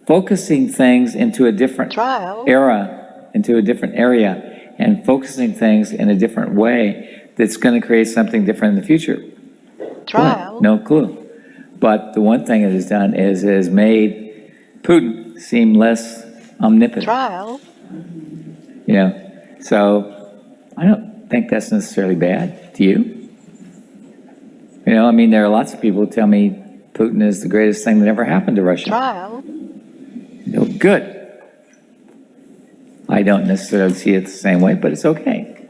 focusing things into a different era, into a different area, and focusing things in a different way that's going to create something different in the future. Well, no clue. But the one thing it has done is it has made Putin seem less omnipotent. You know, so I don't think that's necessarily bad. Do you? You know, I mean, there are lots of people who tell me Putin is the greatest thing that ever happened to Russia. You know, good. I don't necessarily see it the same way, but it's okay.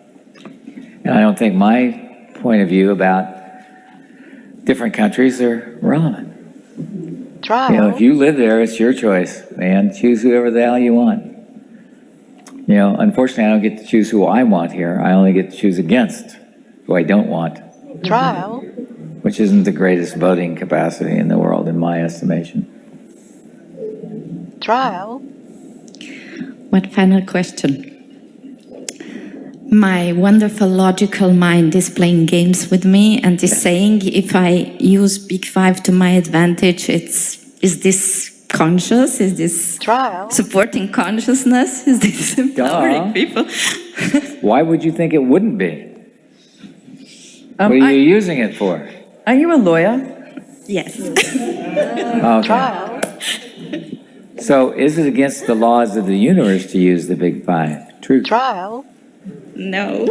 And I don't think my point of view about different countries are relevant. You know, if you live there, it's your choice, man. Choose whoever the hell you want. You know, unfortunately, I don't get to choose who I want here. I only get to choose against who I don't want. Which isn't the greatest voting capacity in the world, in my estimation. One final question. My wonderful logical mind is playing games with me and is saying if I use Big 5 to my advantage, is this conscious? Is this supporting consciousness? Is this empowering people? Why would you think it wouldn't be? What are you using it for? Are you a lawyer? Yes. Okay. So is it against the laws of the universe to use the Big 5? Truth. No.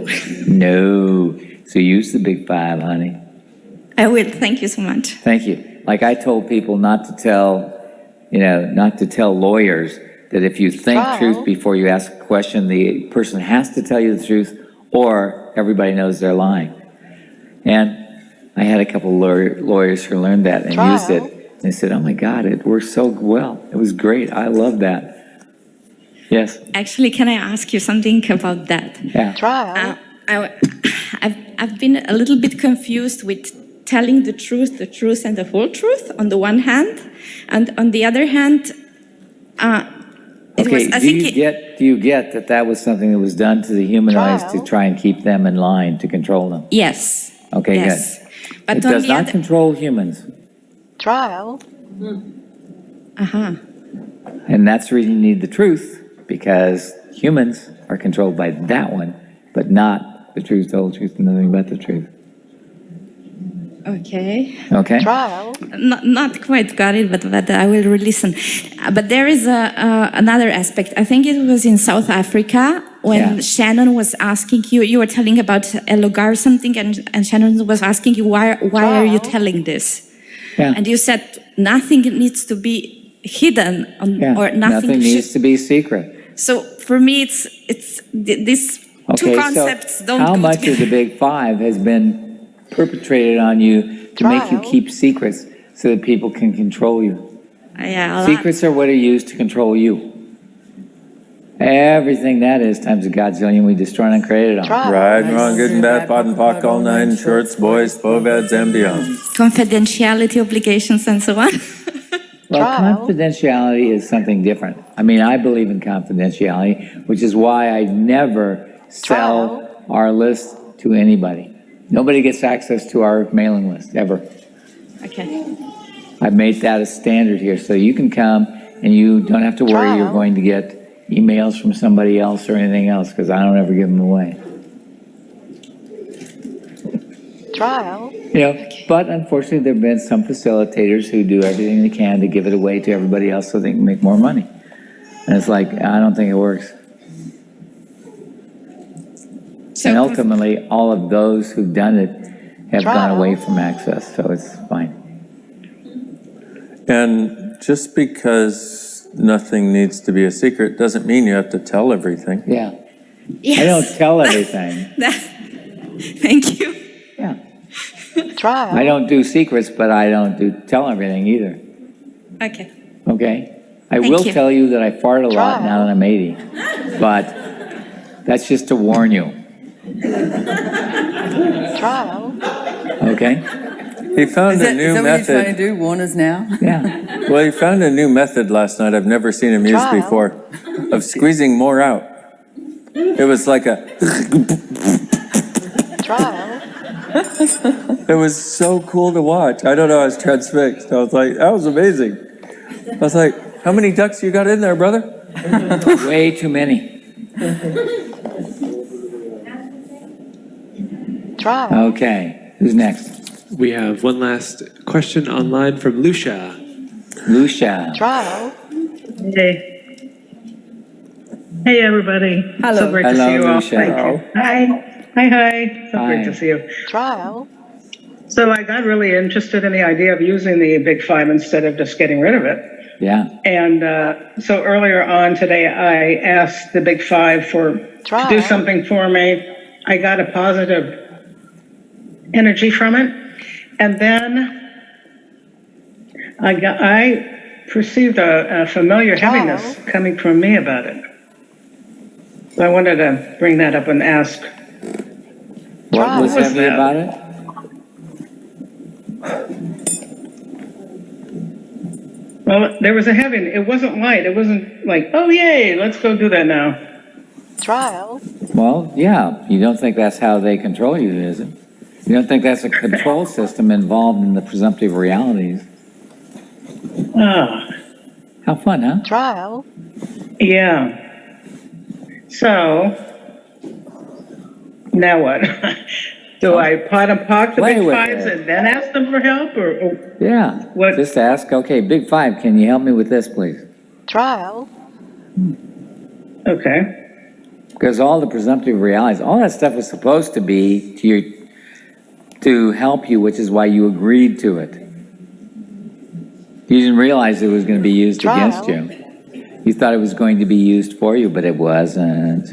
No. So use the Big 5, honey. I will. Thank you so much. Thank you. Like I told people not to tell lawyers that if you think truth before you ask a question, the person has to tell you the truth or everybody knows they're lying. And I had a couple lawyers who learned that and used it. They said, oh my God, it worked so well. It was great. I love that. Yes. Actually, can I ask you something about that? Yeah. I've been a little bit confused with telling the truth and the whole truth on the one hand, and on the other hand, Do you get that was something that was done to the humanoids to try and keep them in line, to control them? Yes. Okay, yes. good. But It does not control humans. And that's the reason you need the truth, because humans are controlled by that one, but not the truth, the whole truth, and nothing but the truth. Okay. Okay? Not quite got it, but I will listen. But there is another aspect. I think it was in South Africa when Shannon was asking you were telling about Elogar or something, and Shannon was asking you, why are you telling this? Yeah. And you said nothing needs to be hidden, or nothing needs to be secret. So for me, it's these two concepts don't how go much together. of the Big 5 has been perpetrated on you to make you keep secrets so that people can control you? Yeah, a lot. Secrets are what are used to control you. Everything that is times a godzillion we destroyed and created on. Right, wrong, good and bad, pot and pock, all 9 shorts, boys, poveds, and beyond. Confidentiality obligations and so on. Well, confidentiality is something different. I mean, I believe in confidentiality, which is why I never sell our list to anybody. Nobody gets access to our mailing list, ever. Okay. I've made that a standard here, so you can come And you don't have to worry you're Trial. going to get emails from somebody else or anything else, because I don't ever give them away. Trial. You know, but unfortunately, there have been some facilitators who do everything they can to give it away to everybody else so they can make more money. And it's like, I don't think it works. And ultimately, all of those who've done it have gone Trial. away from access, so it's fine. And just because nothing needs to be a secret doesn't mean you have to tell everything. Yeah. I Yes. don't tell everything. Thank you. Yeah. Trial. I don't do secrets, but I don't tell everything either. Okay. Okay? I Thank will you. tell you that I fart a lot Trial. now that I'm 80. But that's just to warn you. Trial. Okay? He found Is a that, new is that what you're trying method. to do? Warn us now? Yeah. Well, he found a new method last night I've never seen him use Trial. before of squeezing more out. It was like a, Trial. it was so cool to watch. I don't know, I was transfixed. I was like, that was amazing. I was like, how many ducks you got in there, brother? Way too many. Trial. Okay. Who's next? We have one last question online from Lucia. Lucia. Trial. Hey. Hey, everybody. Hello. So great to Hello, see you all. Lucia. Thank you. Hi. Hi, hi. So Hi. great to see you. Trial. So I got really interested in the idea of using the Big Five instead of just getting rid of it. Yeah. And so earlier on today, I asked the Big Five to Trial. do something for me. I got a positive energy from it. And then I perceived a familiar heaviness coming from me about it. So I wanted to bring that up and ask. What was was heavy that? about it? Well, there was a heaven. It wasn't light. It wasn't like, oh, yay, let's go do that now. Trial. Well, yeah. You don't think that's how they control you, is it? You don't think that's a control system involved in the presumptive realities? Ah, How fun, huh? Trial. yeah. So, now what? Do I pot and pock the Play Big with Fives it. and then ask them for help, or Yeah. What- Just ask, okay, Big Five, can you help me with this, please? Trial. okay? Because all the presumptive realities, all that stuff was supposed to be to help you, which is why you agreed to it. You didn't realize it was going to be used Trial. against you. You thought it was going to be used for you, but it wasn't.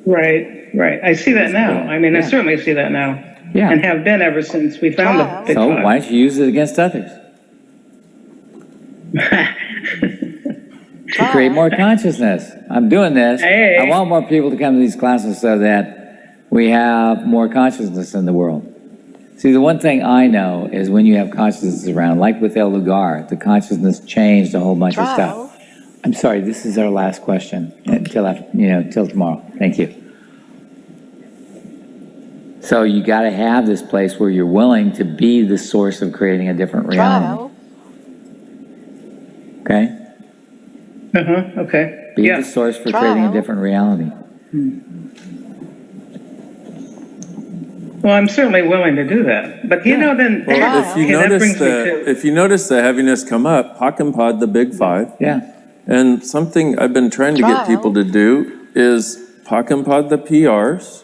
Right, right. I see that now. I mean, I Yeah. certainly see that now. Yeah. And have been ever since we found Trial. the Big So Five. why don't you use it against others? To create more consciousness. I'm doing this. Hey. I want more people to come to these classes so that we have more consciousness in the world. See, the one thing I know is when you have consciousness around, like with El Lugar, the consciousness changed a whole bunch of Trial. stuff. I'm sorry, this is our last question till tomorrow. Thank you. So you got to have this place where you're willing to be the source of creating a different reality. Trial. Okay? Okay. Be Yeah. the source for Trial. creating a different reality. Well, I'm certainly willing to do that. But you know, then Well, if you okay, that notice brings me to if you notice the heaviness come up, Hawk and Pod the Big Five. Yeah. And something I've been trying to get people to do is Hawk and Pod the PRs,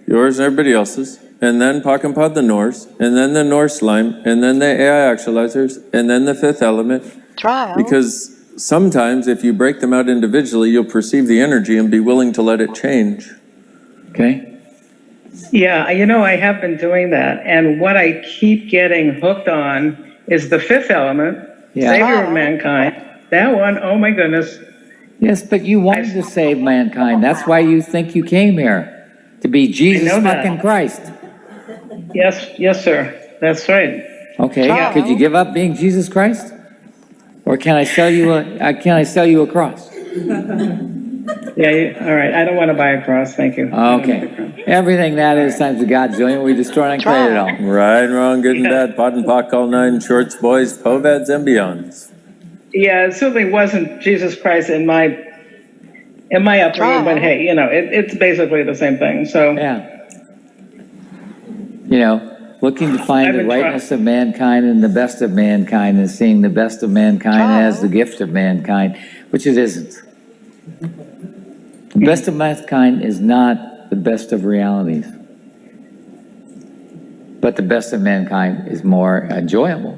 yours and everybody else's, and then Hawk and Pod the Norse, and then the Norse Slime, and then the AI actualizers, and then the Fifth Element. Trial. Because sometimes if you break them out individually, you'll perceive the energy and be willing to let it change. Okay? Yeah, you know, I have been doing that. And what I keep getting hooked on is the Fifth Element, Yeah. Savior of Mankind. That one, oh my goodness. Yes, but you wanted to save mankind. That's why you think you came here. To be Jesus I know that. fucking Christ. Yes, sir. That's right. Okay, Trial. could you give up being Jesus Christ? Or can I sell you a cross? Yeah, all right. I don't want to buy a cross. Thank you. Okay. Everything that is times a godzillion, we destroy and create it all. Right, wrong, good and bad, pot and pock, all nine shorts, boys, povads, and beyonds. Yeah, it certainly wasn't Jesus Christ in my upbringing, but hey, it's basically the same thing, so. Yeah. Looking to find I've the been rightness of mankind and the best of mankind and seeing the best of mankind as the gift of mankind, which it isn't. The best of mankind is not the best of realities. But the best of mankind is more enjoyable.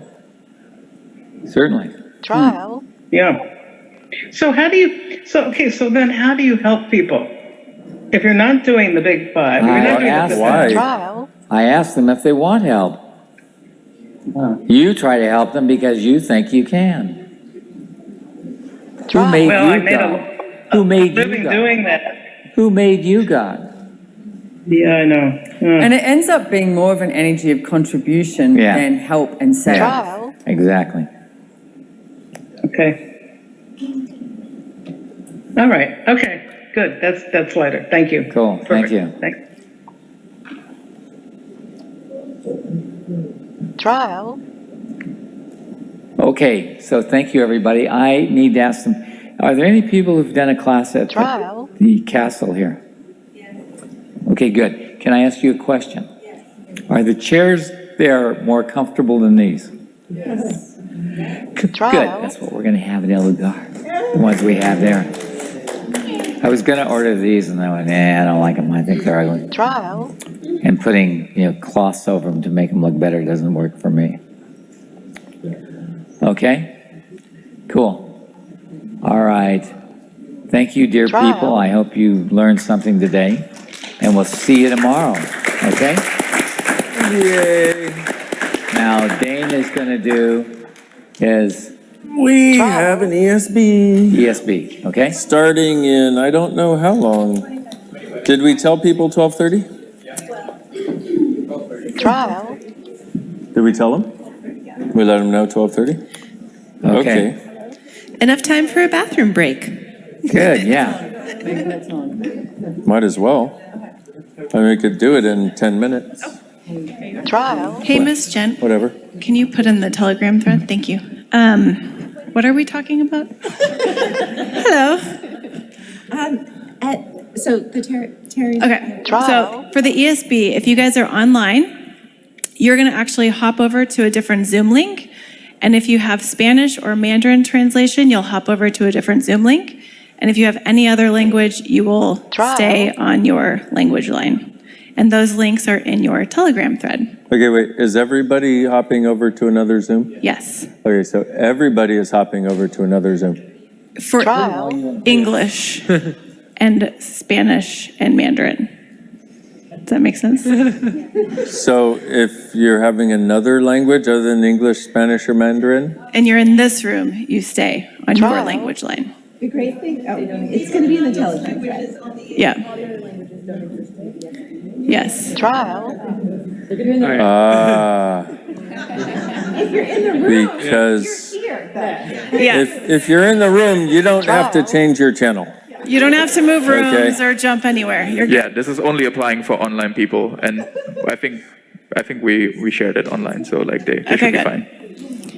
Certainly. Trial. Yeah. So then how do you help people? If you're not doing the big five, if you're not doing the Why? Trial. I ask them if they want help. You try to help them because you think you can. Who made Well, I you made God? Who made you living God? doing that. Who made you God? Yeah, I know. Yeah. And it ends up being more of an energy of contribution Yeah. than help and save. Trial. Exactly. Okay. All right. Okay. Good. That's lighter. Thank you. Cool. Thank Perfect. you. Thanks. Trial. Okay, so thank you, everybody. I need to ask them, are there any people who've done a class at Trial. the castle here? Okay, good. Can I ask you a question? Are the chairs there more comfortable than these? Yes. Good, Trial. that's what we're gonna have in Elugar, the ones we have there. I was gonna order these and I went, I don't like them, I think they're ugly. Trial. And putting, cloths over them to make them look better doesn't work for me. Okay? Cool. All right. Thank you, dear Trial. people. I hope you learned something today. And we'll see you tomorrow. Okay? Yay. Now, Dane is going to do his We have an ESB. ESB. Okay? Starting in, I don't know how long. Did we tell people 12:30? Trial. Did we tell them? We let them know 12:30? Okay. Enough time for a bathroom break. Good, yeah. Might as well. I mean, we could do it in 10 minutes, Trial. Hey, Miss Jen, whatever. can you put in the Telegram thread? Thank you. What are we talking about? Hello. So the Terry. Okay, Trial. so for the ESB, if you guys are online, you're going to actually hop over to a different Zoom link. And if you have Spanish or Mandarin translation, you'll hop over to a different Zoom link. And if you have any other language, you will Trial. stay on your language line. And those links are in your Telegram thread. Okay, wait, is everybody hopping over to another Zoom? Yes. Okay, so everybody is hopping over to another Zoom. For Trial. English and Spanish and Mandarin. Does that make sense? So if you're having another language other than English, Spanish, or Mandarin? And you're in this room, you stay on your Trial. language line. The great thing, it's going to be in the Telegram thread. Yeah. Yes. Trial. Ah. If you're in the room, Because Yeah. if you're in the room, you don't have to change your channel. You don't have to move rooms Okay. or jump anywhere. You're good. Yeah, this is only applying for online people, and I think we shared it online, so like they Okay, should be good. fine.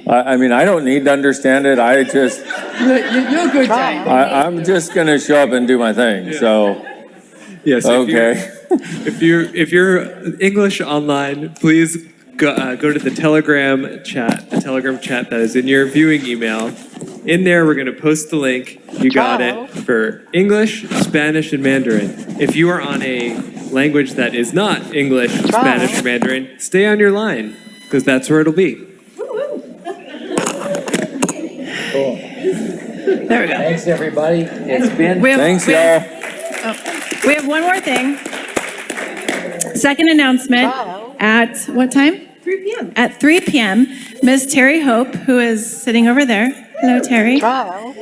I mean, I don't need to understand it. I just, You're good, Jane. I'm just gonna show up and do my thing, so, Yes. okay. If you're English online, please go to the Telegram chat that is in your viewing email. In there, we're going to post the link. You got it for English, Spanish, and Mandarin. If you are on a language that is not English, Spanish, or Mandarin, stay on your line because that's where it'll be. There we go. Thanks, everybody. It's been. Thanks, y'all. We have one more thing. Second announcement at what time? 3 p.m. At 3 p.m., Ms. Terry Hope, who is sitting over there. Hello, Terry. Trial.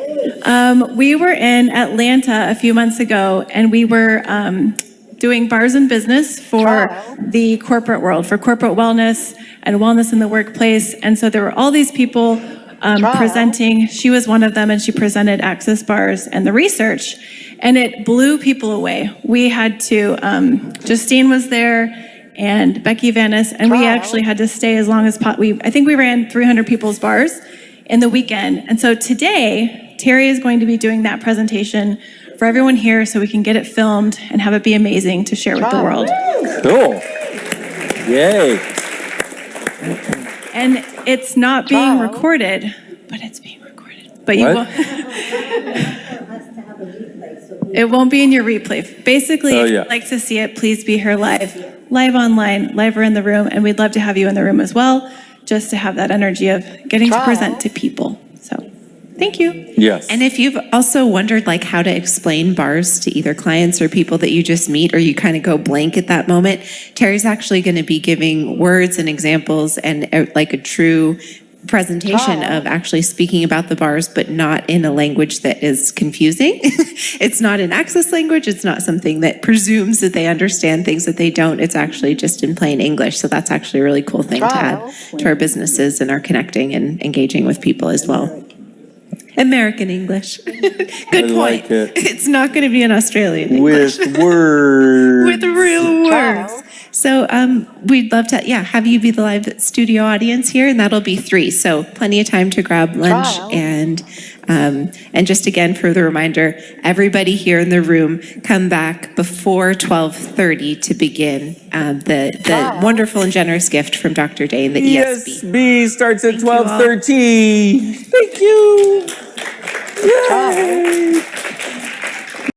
We were in Atlanta a few months ago, and we were doing bars and business for the corporate world, for corporate wellness and wellness in the workplace. And so there were all these people presenting. She was one of them, and she presented Access Bars and the research. And it blew people away. We had to, Justine was there, and Becky Vanis, and we actually had to stay as long as I think we ran 300 people's bars, in the weekend. And so today, Terry is going to be doing that presentation for everyone here so we can get it filmed and have it be amazing to share with the world. Cool. Yay. And it's not being recorded, but it's being recorded. But you What? will. It won't be in your replay. Basically, Oh, if yeah. you'd like to see it, please be here live online, live or in the room, and we'd love to have you in the room as well, just to have that energy of getting to present to people. So, thank you. Yes. And if you've also wondered like how to explain bars to either clients or people that you just meet, or you kind of go blank at that moment, Terry's actually going to be giving words and examples and like a true presentation of actually speaking about the bars, but not in a language that is confusing. It's not an access language. It's not something that presumes that they understand things that they don't. It's actually just in plain English. So that's actually a really cool thing to add to our businesses and our connecting and engaging with people as well. American English. Good point. like it. It's not going to be an Australian English. With words. With real words. So we'd love to, have you be the live studio audience here, and that'll be 3. So plenty of time to grab lunch and just again, for the reminder, everybody here in the room come back before 12:30 to begin the wonderful and generous gift from Dr. Dane, the ESB. ESB starts at 12:30. Thank you. Yay.